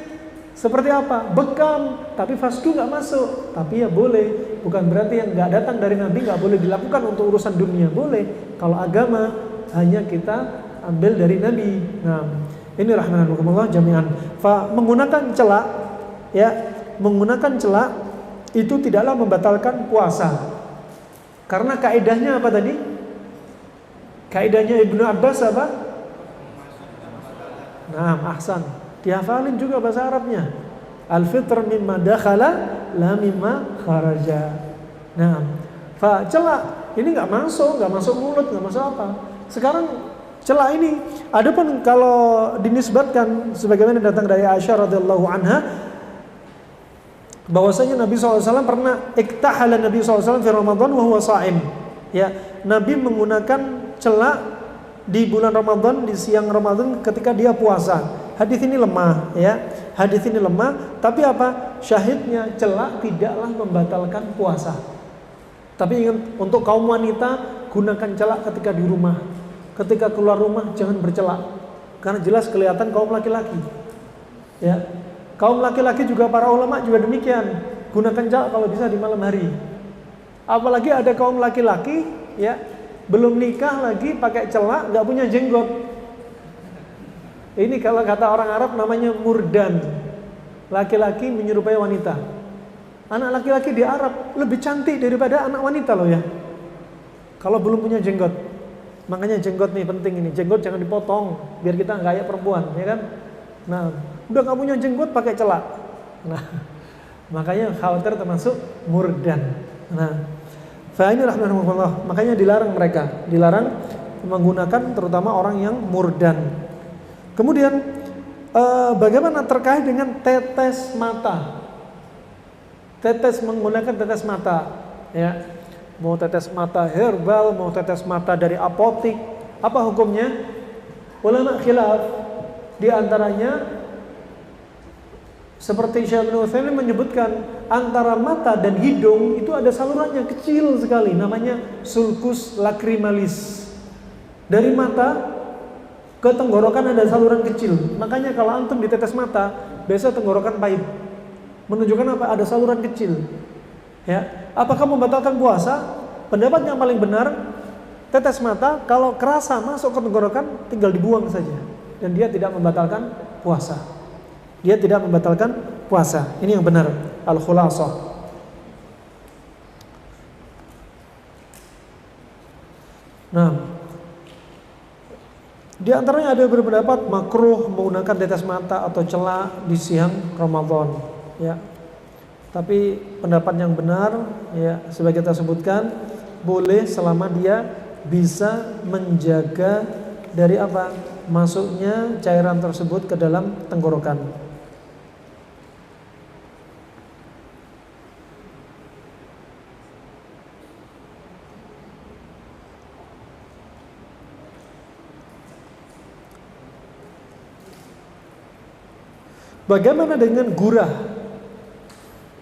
Seperti apa? Bekam. Tapi fasdu nggak masuk. Tapi ya boleh. Bukan berarti yang nggak datang dari Nabi nggak boleh dilakukan untuk urusan dunia. Boleh. Kalau agama hanya kita ambil dari Nabi. Nah, ini rahmanakumullah jami'an. Menggunakan celak, ya, menggunakan celak itu tidaklah membatalkan puasa. Karena kaidahnya apa tadi? Kaidahnya Ibnu Abbas apa? Nah, ahsan. Dihafalin juga bahasa Arabnya. Al-fitr mimma dakhala la mimma kharaja. Nah, celak ini nggak masuk mulut, nggak masuk apa. Sekarang celak ini, adapun kalau dinisbatkan sebagaimana datang dari Aisyah radhiyallahu anha, bahwasanya Nabi SAW pernah iktahala Nabi SAW fi Ramadan wa huwa sha'im. Ya, Nabi menggunakan celak di bulan Ramadan, di siang Ramadan ketika dia puasa. Hadis ini lemah, ya. Hadis ini lemah, tapi apa? Syahidnya celak tidaklah membatalkan puasa. Tapi ingat, untuk kaum wanita gunakan celak ketika di rumah. Ketika keluar rumah jangan bercelak, karena jelas kelihatan kaum laki-laki. Ya. Kaum laki-laki juga, para ulama juga demikian. Gunakan celak kalau bisa di malam hari. Apalagi ada kaum laki-laki, ya, belum nikah lagi pakai celak, nggak punya jenggot. Ini kalau kata orang Arab namanya murdan. Laki-laki menyerupai wanita. Anak laki-laki di Arab lebih cantik daripada anak wanita loh ya. Kalau belum punya jenggot. Makanya jenggot nih penting ini. Jenggot jangan dipotong biar kita nggak kayak perempuan, ya kan? Nah, udah nggak punya jenggot pakai celak. Nah, makanya khawatir termasuk murdan. Nah, fa ini rahmatullah. Makanya dilarang mereka, dilarang menggunakan terutama orang yang murdan. Kemudian bagaimana terkait dengan tetes mata? Tetes, menggunakan tetes mata, ya. Mau tetes mata herbal, mau tetes mata dari apotik, apa hukumnya? Ulama khilaf. Di antaranya seperti Syekh Ibnu Utsaimin menyebutkan antara mata dan hidung itu ada salurannya kecil sekali, namanya sulcus lacrimalis. Dari mata ke tenggorokan ada saluran kecil. Makanya kalau antum ditetes mata, biasa tenggorokan pahit. Menunjukkan apa? Ada saluran kecil. Ya, apakah membatalkan puasa? Pendapat yang paling benar, tetes mata kalau kerasa masuk ke tenggorokan tinggal dibuang saja, dan dia tidak membatalkan puasa. Dia tidak membatalkan puasa. Ini yang benar. Al-khulasah. Nah, di antaranya ada berpendapat makruh menggunakan tetes mata atau celak di siang Ramadan, ya. Tapi pendapat yang benar, ya, sebagai kita sebutkan, boleh selama dia bisa menjaga dari apa? Masuknya cairan tersebut ke dalam tenggorokan. Bagaimana dengan gurah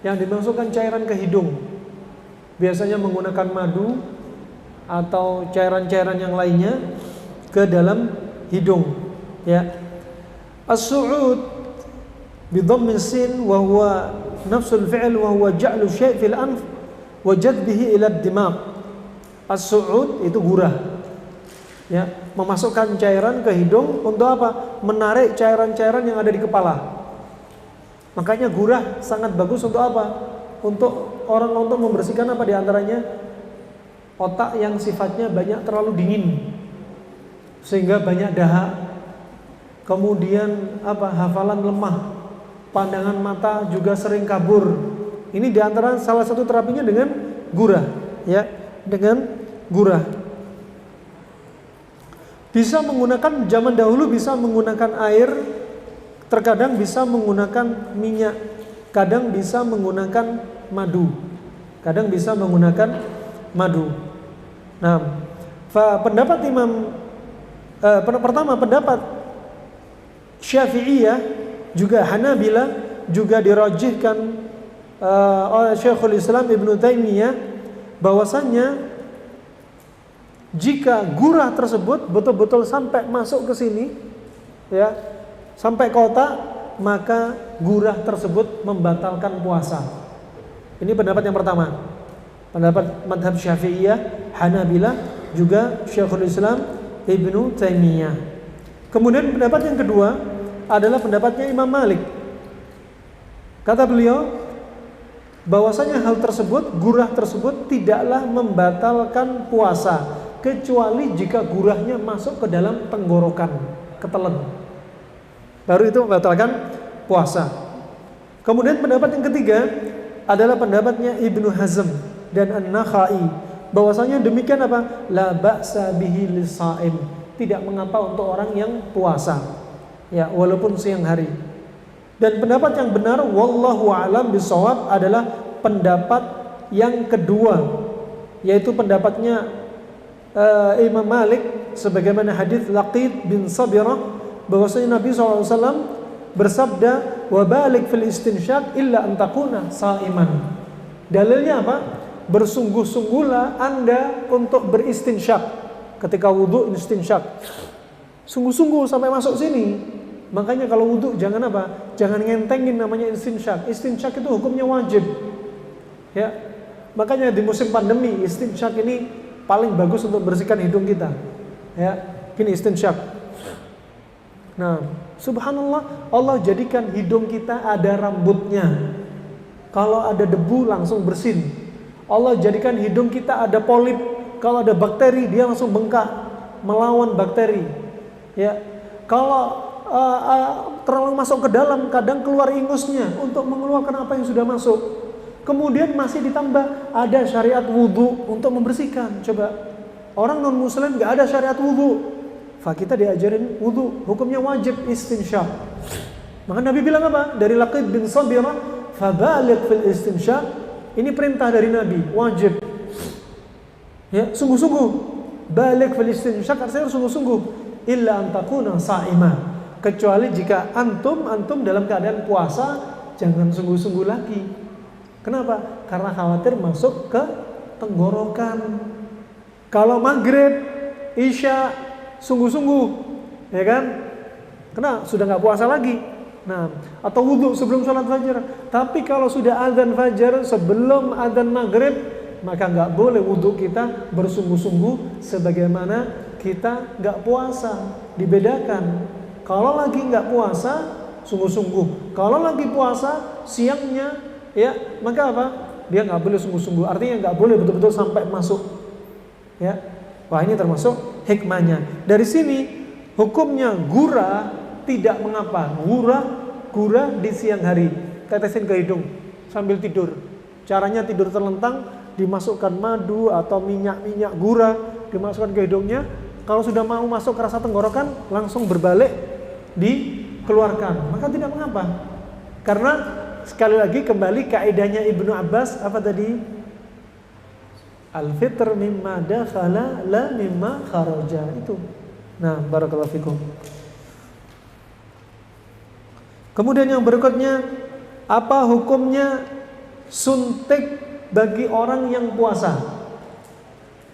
yang dimasukkan cairan ke hidung? Biasanya menggunakan madu atau cairan-cairan yang lainnya ke dalam hidung, ya. As-su'ud bi dhammi sin wa huwa nafsul fi'l wa huwa ja'lu syai' fil anf wa jadbihi ila ad-dimag. As-su'ud itu gurah, ya, memasukkan cairan ke hidung untuk apa? Menarik cairan-cairan yang ada di kepala. Makanya gurah sangat bagus untuk apa? Untuk orang, untuk membersihkan apa diantaranya? Otak yang sifatnya banyak terlalu dingin, sehingga banyak dahak. Kemudian apa? Hafalan lemah, pandangan mata juga sering kabur. Ini diantara salah satu terapinya dengan gurah, ya, dengan gurah. Bisa menggunakan, zaman dahulu bisa menggunakan air. Terkadang bisa menggunakan minyak, kadang bisa menggunakan madu, kadang bisa menggunakan madu. Nah, pendapat pertama pendapat Syafi'iyah juga Hanabilah juga dirajihkan oleh Syekhul Islam Ibnu Taimiyah, bahwasannya jika gurah tersebut betul-betul sampai masuk ke sini, ya, sampai ke otak, maka gurah tersebut membatalkan puasa. Ini pendapat yang pertama. Pendapat madhab Syafi'iyah, Hanabilah, juga Syekhul Islam Ibnu Taimiyah. Kemudian pendapat yang kedua adalah pendapatnya Imam Malik. Kata beliau, bahwasanya hal tersebut, gurah tersebut tidaklah membatalkan puasa, kecuali jika gurahnya masuk ke dalam tenggorokan, ketelan. Baru itu membatalkan puasa. Kemudian pendapat yang ketiga adalah pendapatnya Ibnu Hazm dan An-Nakhai, bahwasanya demikian apa? La ba'sa bihi lis-shaim. Tidak mengapa untuk orang yang puasa, ya, walaupun siang hari. Dan pendapat yang benar, wallahu a'lam bishawab, adalah pendapat yang kedua, yaitu pendapatnya Imam Malik, sebagaimana hadis Laqid bin Sabirah, bahwasanya Nabi SAW bersabda, wa balik fil istinsyaq illa an takuna sa'iman. Dalilnya apa? Bersungguh-sungguhlah Anda untuk beristinsyak ketika wudu. Istinsyak sungguh-sungguh sampai masuk sini. Makanya kalau wudu jangan apa? Jangan ngentengin namanya istinsyak. Istinsyak itu hukumnya wajib. Ya. Makanya di musim pandemi istinsyak ini paling bagus untuk bersihkan hidung kita. Ya, ini istinsyak. Nah, subhanallah, Allah jadikan hidung kita ada rambutnya. Kalau ada debu langsung bersin. Allah jadikan hidung kita ada polip. Kalau ada bakteri dia langsung bengkak, melawan bakteri. Ya. Kalau terlalu masuk ke dalam, kadang keluar ingusnya untuk mengeluarkan apa yang sudah masuk. Kemudian masih ditambah ada syariat wudu untuk membersihkan. Coba orang non muslim nggak ada syariat wudu, kita diajarin wudu, hukumnya wajib istinsyak. Maka Nabi bilang apa? Dari Laqid bin Sabirah, fabalik fil istinsyak. Ini perintah dari Nabi, wajib. Ya, sungguh-sungguh. Balik fil istinsyak artinya sungguh-sungguh. Illa an takuna sa'ima. Kecuali jika antum dalam keadaan puasa, jangan sungguh-sungguh lagi. Kenapa? Karena khawatir masuk ke tenggorokan. Kalau maghrib, isya, sungguh-sungguh, ya kan? Karena sudah nggak puasa lagi. Nah, atau wudhu sebelum sholat fajar. Tapi kalau sudah adzan fajar sebelum adzan maghrib, maka nggak boleh wudhu kita bersungguh-sungguh sebagaimana kita nggak puasa. Dibedakan. Kalau lagi nggak puasa, sungguh-sungguh. Kalau lagi puasa, siangnya, ya, maka apa? Dia nggak boleh sungguh-sungguh. Artinya nggak boleh betul-betul sampai masuk. Ya, wah ini termasuk hikmahnya. Dari sini hukumnya gura tidak mengapa. Gura di siang hari, tetesin ke hidung sambil tidur. Caranya tidur terlentang, dimasukkan madu atau minyak gura, dimasukkan ke hidungnya. Kalau sudah mau masuk ke rasa tenggorokan, langsung berbalik dikeluarkan, maka tidak mengapa. Karena sekali lagi kembali kaidahnya Ibnu Abbas apa tadi? Al-fitr mimma dakhala la mimma kharaja, itu. Nah, barakallahu fikum. Kemudian yang berikutnya, apa hukumnya suntik bagi orang yang puasa?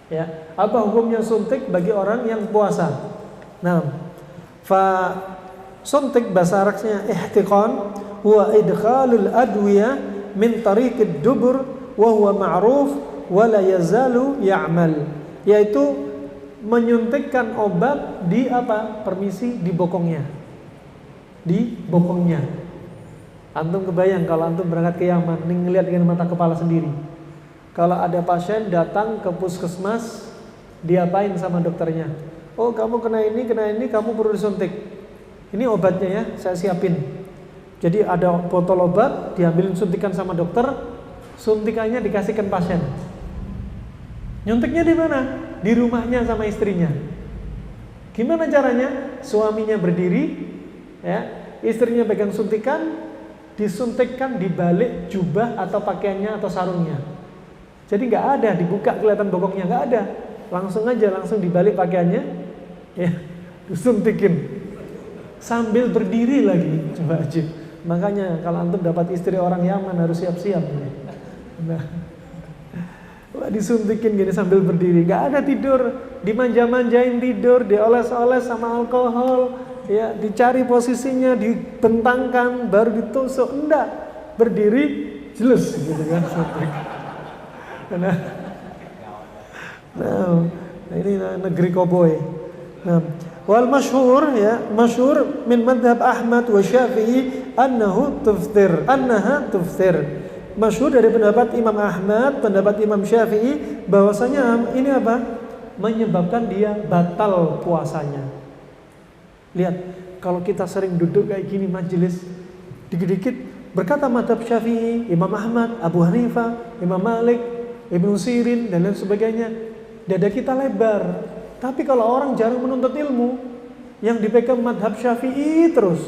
Ya, apa hukumnya suntik bagi orang yang puasa? Nah, suntik bahasa Arabnya ihtiqan, huwa idkhalul adwiya min tariqid dubur wa huwa ma'ruf wa la yazalu ya'mal, yaitu menyuntikkan obat di apa? Permisi, di bokongnya. Di bokongnya. Antum kebayang kalau antum berangkat ke Yaman, nih ngelihat dengan mata kepala sendiri. Kalau ada pasien datang ke puskesmas, diapain sama dokternya? Oh, kamu kena ini, kamu perlu disuntik. Ini obatnya ya, saya siapin. Jadi ada botol obat, diambilin suntikan sama dokter, suntikannya dikasihkan pasien. Nyuntiknya di mana? Di rumahnya sama istrinya. Gimana caranya? Suaminya berdiri, ya, istrinya pegang suntikan, disuntikkan di balik jubah atau pakaiannya atau sarungnya. Jadi nggak ada dibuka kelihatan bokongnya, nggak ada. Langsung aja, langsung dibalik pakaiannya, ya, disuntikin. Sambil berdiri lagi, coba aja. Makanya kalau antum dapat istri orang Yaman harus siap-siap. Nah, disuntikin gini sambil berdiri, nggak ada tidur, dimanja-manjain tidur, dioles-oles sama alkohol, ya, dicari posisinya, dibentangkan, baru ditusuk, enggak, berdiri, jelas gitu kan. Nah, ini negeri koboi. Nah, wal masyhur, ya, masyhur min madhab Ahmad wa Syafi'i annaha tuftir. Masyhur dari pendapat Imam Ahmad, pendapat Imam Syafi'i, bahwasanya ini apa? Menyebabkan dia batal puasanya. Lihat, kalau kita sering duduk kayak gini majelis, dikit-dikit berkata madhab Syafi'i, Imam Ahmad, Abu Hanifah, Imam Malik, Ibnu Sirin dan lain sebagainya, dada kita lebar. Tapi kalau orang jarang menuntut ilmu, yang dipegang madhab Syafi'i terus,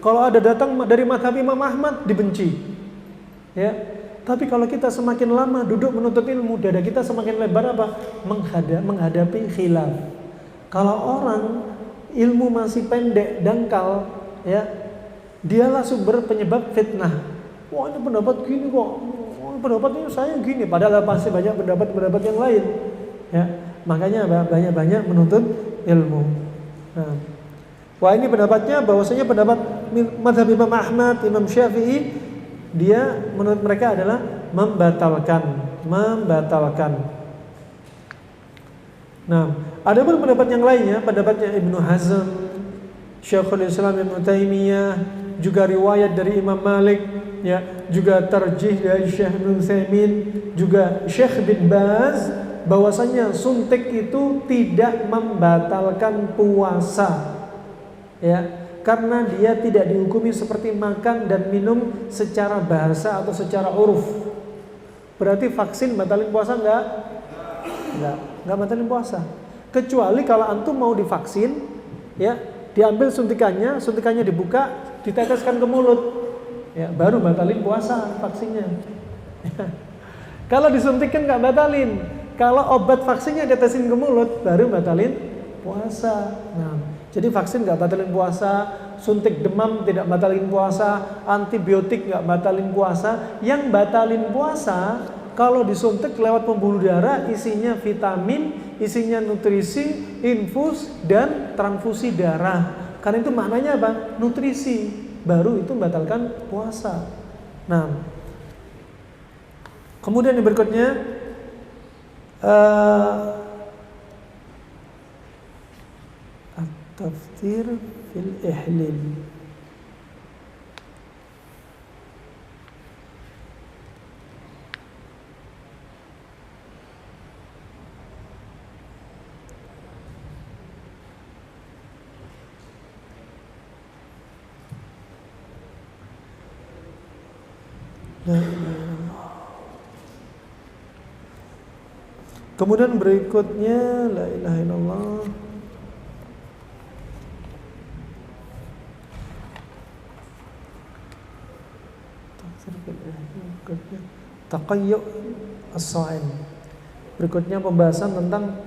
Kalau ada datang dari mazhab Imam Ahmad dibenci. Ya. Tapi kalau kita semakin lama duduk menuntut ilmu, dada kita semakin lebar apa? Menghadapi khilaf. Kalau orang ilmu masih pendek, dangkal, ya, dialah sumber penyebab fitnah. Wah, ini pendapat gini kok. Oh, pendapatnya saya gini, padahal pasti banyak pendapat-pendapat yang lain. Ya, makanya banyak-banyak menuntut ilmu. Nah, wah, ini pendapatnya bahwasanya pendapat mazhab Imam Ahmad, Imam Syafi'i, dia menurut mereka adalah membatalkan. Nah, ada pun pendapat yang lainnya, pendapatnya Ibnu Hazm, Syekhul Islam Ibnu Taimiyah, juga riwayat dari Imam Malik, ya, juga tarjih dari Syekh Ibnu Utsaimin, juga Syekh bin Baz, bahwasanya suntik itu tidak membatalkan puasa. Ya, karena dia tidak dihukumi seperti makan dan minum secara bahasa atau secara uruf. Berarti vaksin batalin puasa enggak? Enggak batalin puasa. Kecuali kalau antum mau divaksin, ya, diambil suntikannya dibuka, diteteskan ke mulut. Ya, baru batalin puasa vaksinnya. Kalau disuntikan enggak batalin. Kalau obat vaksinnya ditetesin ke mulut, baru batalin puasa. Nah, jadi vaksin nggak batalin puasa, suntik demam tidak batalin puasa, antibiotik nggak batalin puasa. Yang batalin puasa kalau disuntik lewat pembuluh darah, isinya vitamin, isinya nutrisi, infus dan transfusi darah. Karena itu maknanya apa? Nutrisi. Baru itu membatalkan puasa. Nah, kemudian yang berikutnya tafsir fil ihlil. La ilaha illallah. Kemudian berikutnya la ilaha illallah. Taqayyu as-sha'im. Berikutnya pembahasan tentang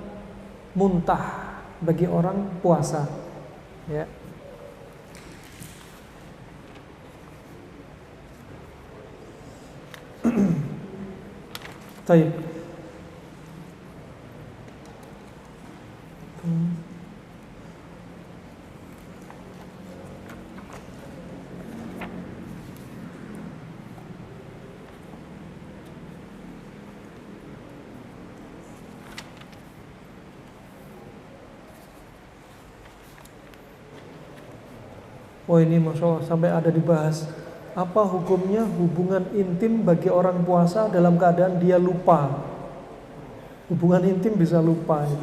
muntah bagi orang puasa. Ya. Baik. Oh, ini Masya Allah sampai ada dibahas. Apa hukumnya hubungan intim bagi orang puasa dalam keadaan dia lupa? Hubungan intim bisa lupa gitu.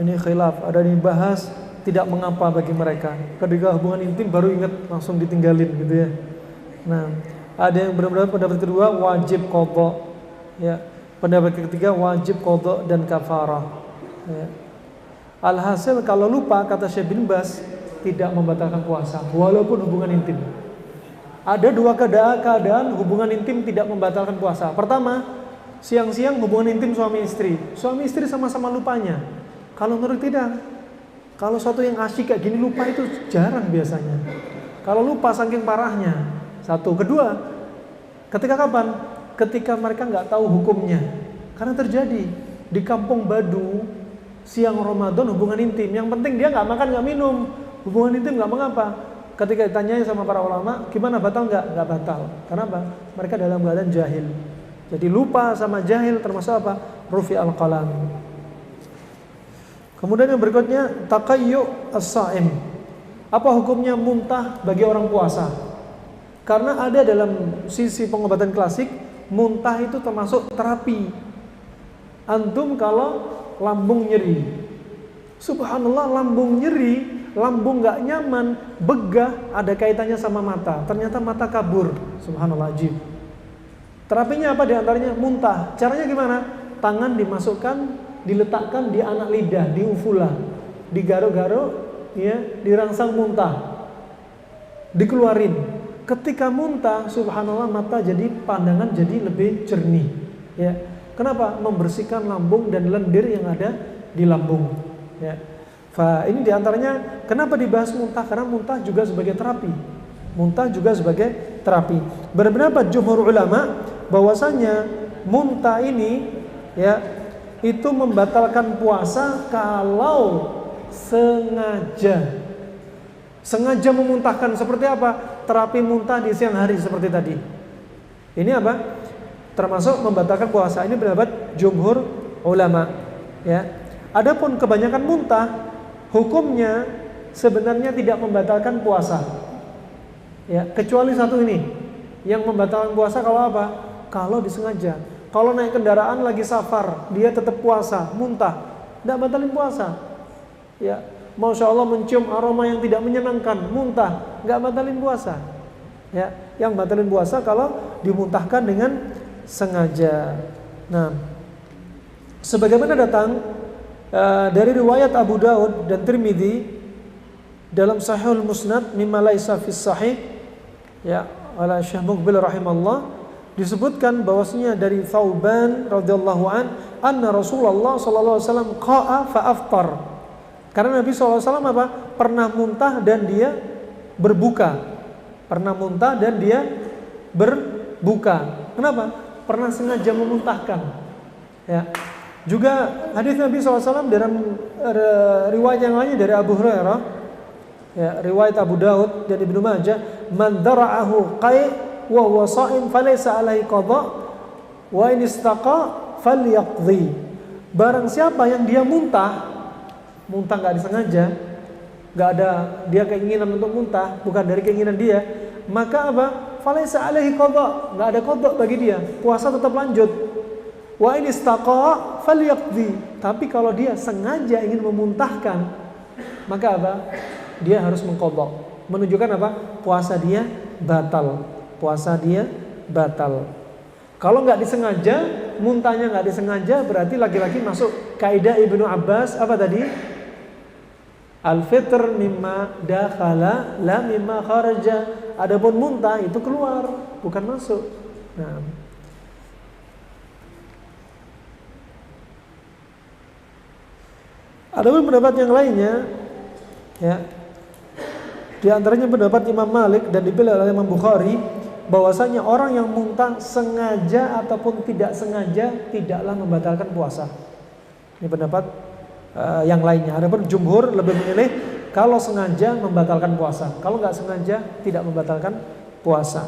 Ini khilaf, ada dibahas tidak mengapa bagi mereka. Ketika hubungan intim baru ingat langsung ditinggalin gitu ya. Nah, ada yang benar-benar pendapat kedua wajib qadha. Ya. Pendapat ketiga wajib qadha dan kafarah. Ya. Alhasil kalau lupa kata Syekh bin Baz tidak membatalkan puasa walaupun hubungan intim. Ada dua keadaan hubungan intim tidak membatalkan puasa. Pertama, siang-siang hubungan intim suami istri. Suami istri sama-sama lupanya. Kalau menurut tidak, kalau satu yang asyik kayak gini lupa itu jarang biasanya. Kalau lupa saking parahnya. Satu, kedua, ketika kapan? Ketika mereka nggak tahu hukumnya. Karena terjadi di Kampung Badu siang Ramadan hubungan intim. Yang penting dia nggak makan nggak minum. Hubungan intim nggak mengapa. Ketika ditanyai sama para ulama, gimana batal nggak? Nggak batal. Kenapa? Mereka dalam keadaan jahil. Jadi lupa sama jahil termasuk apa? Rufi al-qalam. Kemudian yang berikutnya taqayyu as-sha'im. Apa hukumnya muntah bagi orang puasa? Karena ada dalam sisi pengobatan klasik, muntah itu termasuk terapi. Antum kalau lambung nyeri, subhanallah lambung nyeri, lambung nggak nyaman, begah, ada kaitannya sama mata. Ternyata mata kabur, subhanallah ajib. Terapinya apa diantaranya? Muntah. Caranya gimana? Tangan dimasukkan, diletakkan di anak lidah, di ufula, digaruk-garuk, ya, dirangsang muntah. dikeluarin. Ketika muntah, subhanallah, mata jadi pandangan jadi lebih jernih. Ya, kenapa? Membersihkan lambung dan lendir yang ada di lambung. Ya, ini diantaranya kenapa dibahas muntah? Karena muntah juga sebagai terapi. Muntah juga sebagai terapi. Berpendapat jumhur ulama bahwasanya muntah ini ya itu membatalkan puasa kalau sengaja memuntahkan. Seperti apa? Terapi muntah di siang hari seperti tadi. Ini apa? Termasuk membatalkan puasa. Ini pendapat jumhur ulama. Ya. Adapun kebanyakan muntah, hukumnya sebenarnya tidak membatalkan puasa. Ya, kecuali satu ini yang membatalkan puasa kalau apa? Kalau disengaja. Kalau naik kendaraan lagi safar, dia tetap puasa, muntah, tidak batalin puasa. Ya. Masya Allah mencium aroma yang tidak menyenangkan, muntah, nggak batalin puasa. Ya, yang batalin puasa kalau dimuntahkan dengan sengaja. Nah, sebagaimana datang dari riwayat Abu Daud dan Tirmidzi dalam Sahihul Musnad mimma laisa fis sahih, ya, ala Syekh Muqbil rahimallah, disebutkan bahwasanya dari Thauban radhiyallahu anna Rasulullah sallallahu alaihi wasallam qa'a fa aftar. Karena Nabi SAW apa? Pernah muntah dan dia berbuka. Pernah muntah dan dia berbuka. Kenapa? Pernah sengaja memuntahkan. Ya. Juga hadis Nabi SAW dalam riwayat yang lainnya dari Abu Hurairah, ya, riwayat Abu Daud dan Ibnu Majah, man dara'ahu qai' wa huwa sha'im falaysa 'alaihi qada' wa in istaqa falyaqdi. Barang siapa yang dia muntah nggak disengaja, nggak ada dia keinginan untuk muntah, bukan dari keinginan dia, maka apa? Falaisa alaihi qada, nggak ada qada bagi dia, puasa tetap lanjut. Wa in istaqa falyaqdi. Tapi kalau dia sengaja ingin memuntahkan, maka apa? Dia harus mengqadha. Menunjukkan apa? Puasa dia batal. Puasa dia batal. Kalau nggak disengaja, muntahnya nggak disengaja, berarti laki-laki masuk kaidah Ibnu Abbas apa tadi? Al-fitr mimma dakhala la mimma kharaja. Adapun muntah itu keluar, bukan masuk. Nah, adapun pendapat yang lainnya, ya, di antaranya pendapat Imam Malik dan dipilih oleh Imam Bukhari, bahwasanya orang yang muntah sengaja ataupun tidak sengaja tidaklah membatalkan puasa. Ini pendapat yang lainnya. Adapun jumhur lebih memilih kalau sengaja membatalkan puasa, kalau nggak sengaja tidak membatalkan puasa.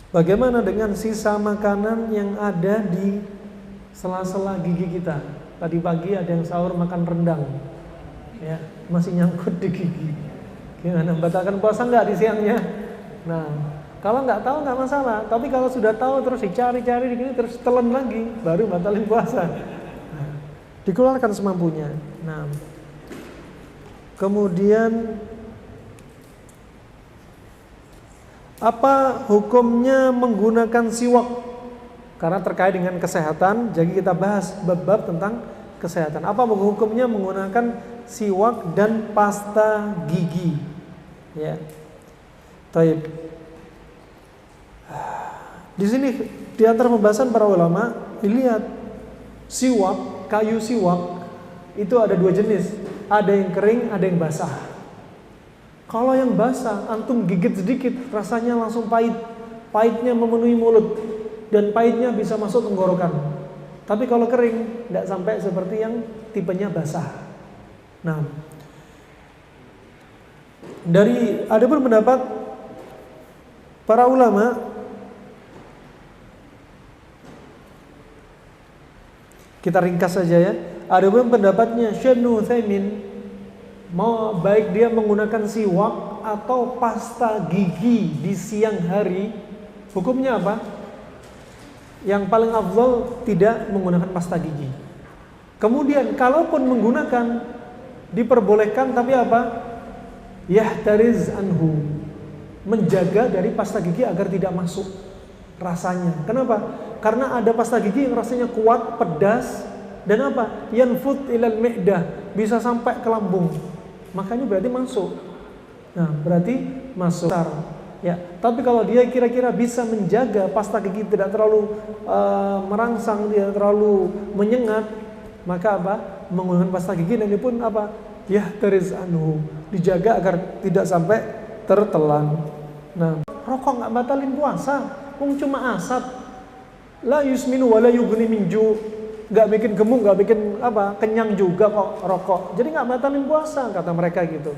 Bagaimana dengan sisa makanan yang ada di sela-sela gigi kita? Tadi pagi ada yang sahur makan rendang, ya, masih nyangkut di gigi. Gimana, batalkan puasa nggak di siangnya? Nah, kalau nggak tahu nggak masalah. Tapi kalau sudah tahu terus dicari-cari di gini terus telan lagi, baru batalin puasa. Nah, dikeluarkan semampunya. Nah, kemudian apa hukumnya menggunakan siwak? Karena terkait dengan kesehatan, jadi kita bahas bab-bab tentang kesehatan. Apa hukumnya menggunakan siwak dan pasta gigi? Ya, taib. Di sini di antara pembahasan para ulama, dilihat siwak, kayu siwak itu ada dua jenis, ada yang kering, ada yang basah. Kalau yang basah, antum gigit sedikit, rasanya langsung pahit, pahitnya memenuhi mulut. Dan pahitnya bisa masuk tenggorokan. Tapi kalau kering, tidak sampai seperti yang tipenya basah. Nah, ada pun pendapat para ulama, kita ringkas saja ya. Ada pun pendapatnya Syekh Ibnu Utsaimin, mau baik dia menggunakan siwak atau pasta gigi di siang hari, hukumnya apa? Yang paling afdal tidak menggunakan pasta gigi. Kemudian kalaupun menggunakan diperbolehkan, tapi apa? Yahtariz anhu, menjaga dari pasta gigi agar tidak masuk rasanya. Kenapa? Karena ada pasta gigi yang rasanya kuat, pedas, dan apa? Yanfut ilal mi'dah, bisa sampai ke lambung. Makanya berarti masuk. Nah, berarti masuk. Ya, tapi kalau dia kira-kira bisa menjaga pasta gigi tidak terlalu merangsang, tidak terlalu menyengat, maka apa? Menggunakan pasta gigi dan ini pun apa? Ya, teriz anhu, dijaga agar tidak sampai tertelan. Nah, rokok nggak batalin puasa, cuma asap. La yusminu wa la yughni min ju', nggak bikin gemuk, nggak bikin apa? Kenyang juga kok rokok. Jadi nggak batalin puasa kata mereka gitu.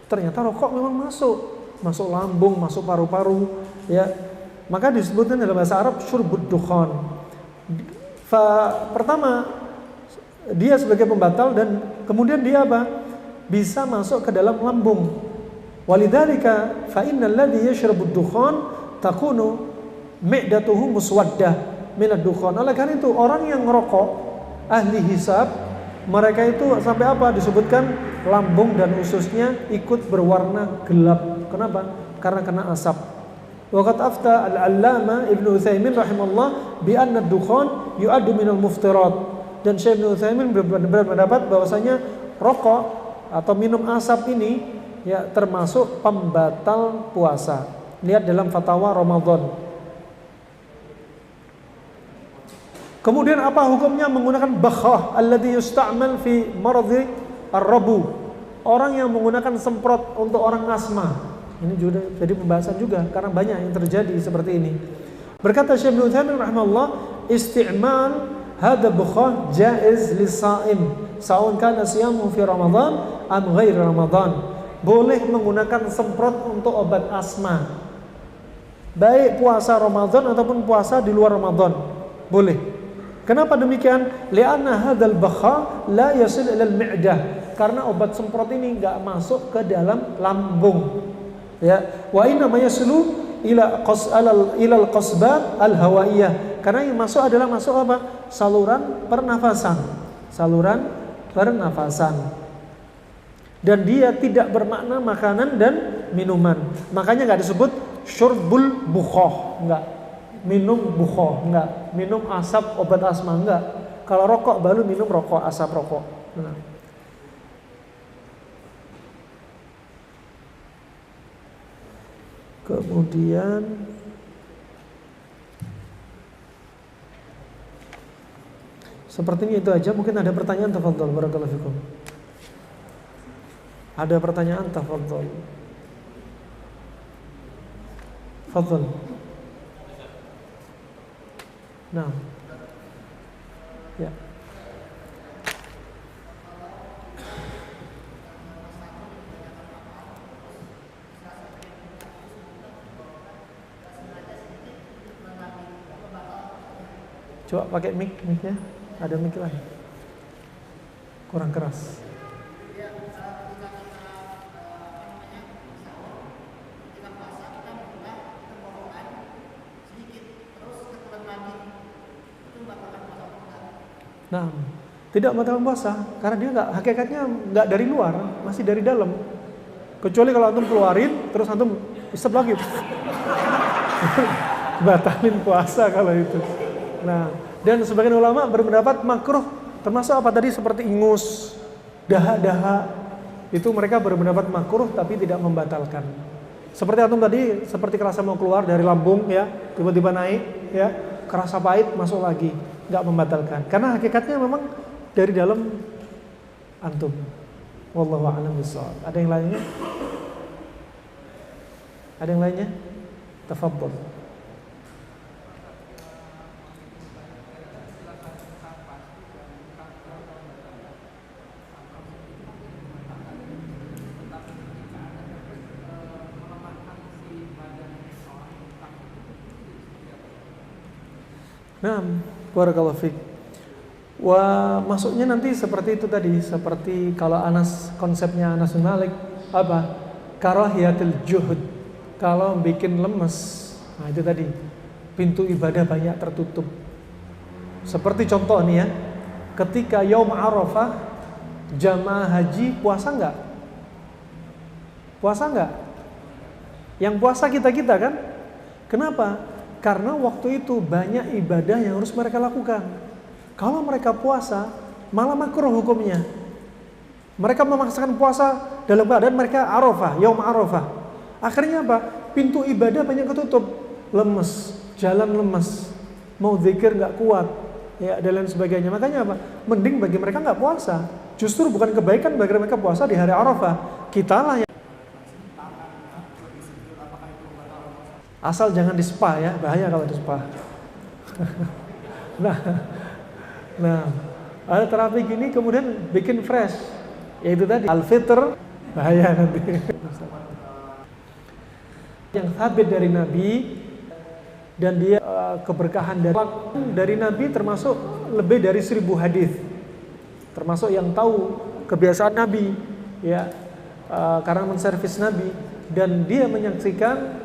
Ternyata rokok memang masuk lambung, masuk paru-paru, ya. Maka disebutkan dalam bahasa Arab syurbud dukhan. Pertama, dia sebagai pembatal dan kemudian dia apa? Bisa masuk ke dalam lambung. Walidzalika fa innal ladzi yashrabud dukhan takunu mi'datuhu muswaddah min ad-dukhan. Oleh karena itu orang yang ngerokok ahli hisab, mereka itu sampai apa? Disebutkan lambung dan ususnya ikut berwarna gelap. Kenapa? Karena kena asap. Waqad afta al-allama Ibnu Utsaimin rahimahullah bi anna ad-dukhan yu'addu min al-muftirat. Dan Syekh Ibnu Utsaimin berpendapat bahwasanya rokok atau minum asap ini ya termasuk pembatal puasa. Lihat dalam fatwa Ramadan. Kemudian apa hukumnya menggunakan bakhah alladhi yusta'mal fi maradhi ar-rabu? Orang yang menggunakan semprot untuk orang asma. Ini juga jadi pembahasan juga karena banyak yang terjadi seperti ini. Berkata Syekh Ibnu Utsaimin rahimahullah, isti'mal hadha bakhah jaiz lis-sha'im, sa'un kana siyamu fi Ramadan am ghairi Ramadan. Boleh menggunakan semprot untuk obat asma. Baik puasa Ramadan ataupun puasa di luar Ramadan. Boleh. Kenapa demikian? Li'anna hadzal bakha la yasil ila al-mi'dah. Karena obat semprot ini enggak masuk ke dalam lambung. Ya, wa inna ma yaslu ila al-qasbat al-hawaiyah. Karena yang masuk adalah masuk apa? Saluran pernafasan. Saluran pernafasan. Dan dia tidak bermakna makanan dan minuman. Makanya enggak disebut syurbul bukhah, enggak. Minum bukhah, enggak. Minum asap obat asma, enggak. Kalau rokok baru minum rokok, asap rokok. Nah. Kemudian sepertinya itu aja. Mungkin ada pertanyaan, tafadhol, barakallahu fikum. Ada pertanyaan, tafadhol. Tafadhol. Nah, ya. Coba pakai mic-nya, ada mic lagi. Kurang keras. Nah, tidak membatalkan puasa karena dia nggak, hakikatnya nggak dari luar, masih dari dalam. Kecuali kalau antum keluarin terus antum isep lagi, batalin puasa kalau itu. Nah, dan sebagian ulama berpendapat makruh, termasuk apa tadi seperti ingus, dahak-dahak, itu mereka berpendapat makruh tapi tidak membatalkan. Seperti antum tadi, seperti kerasa mau keluar dari lambung ya, tiba-tiba naik ya, kerasa pahit masuk lagi. Nggak membatalkan karena hakikatnya memang dari dalam antum. Wallahu a'lam bishawab. Ada yang lainnya? Ada yang lainnya? Tafadhol. Nah, barakallahu fiik. Wah, masuknya nanti seperti itu tadi, seperti kalau Anas, konsepnya Anas bin Malik apa? Karahiyatul juhud. Kalau bikin lemes. Nah, itu tadi. Pintu ibadah banyak tertutup. Seperti contoh nih ya. Ketika Yaum Arafah, jamaah haji puasa enggak? Puasa enggak? Yang puasa kita-kita kan? Kenapa? Karena waktu itu banyak ibadah yang harus mereka lakukan. Kalau mereka puasa, malah makruh hukumnya. Mereka memaksakan puasa dalam keadaan mereka Arafah, Yaum Arafah. Akhirnya apa? Pintu ibadah banyak ketutup, lemes, jalan lemes, mau zikir nggak kuat, ya dan lain sebagainya. Makanya apa? Mending bagi mereka nggak puasa. Justru bukan kebaikan bagi mereka puasa di hari Arafah. Kita lah yang asal jangan di spa ya, bahaya kalau di spa. nah, ada terapi gini kemudian bikin fresh, yaitu tadi al-fitr, bahaya nanti. Yang habis dari Nabi dan dia keberkahan dari Nabi termasuk lebih dari 1000 hadis, termasuk yang tahu kebiasaan Nabi, ya karena menservis Nabi dan dia menyaksikan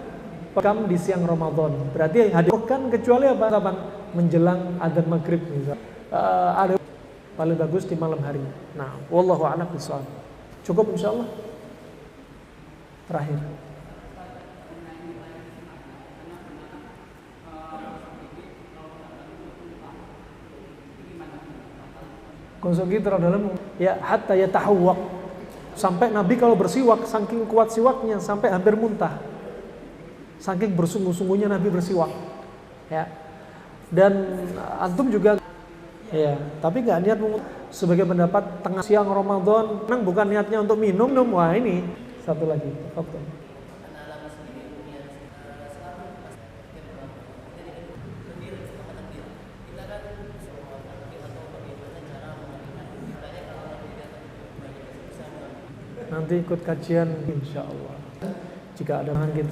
Pekam di siang Ramadan. Berarti hadir kan kecuali apa? Kapan? Menjelang adzan maghrib misal. Ada paling bagus di malam hari. Nah, wallahu a'lam bishawab. Cukup insyaallah. Terakhir. Konsumsi dalam ya hatta yatahawwaq. Sampai Nabi kalau bersiwak saking kuat siwaknya sampai hampir muntah. Saking bersungguh-sungguhnya Nabi bersiwak, ya. Dan antum juga, ya. Tapi nggak niat sebagai pendapat tengah siang Ramadan, memang bukan niatnya untuk minum. Wah ini satu lagi. Faktor. Nanti ikut kajian, insya Allah. Jika ada kita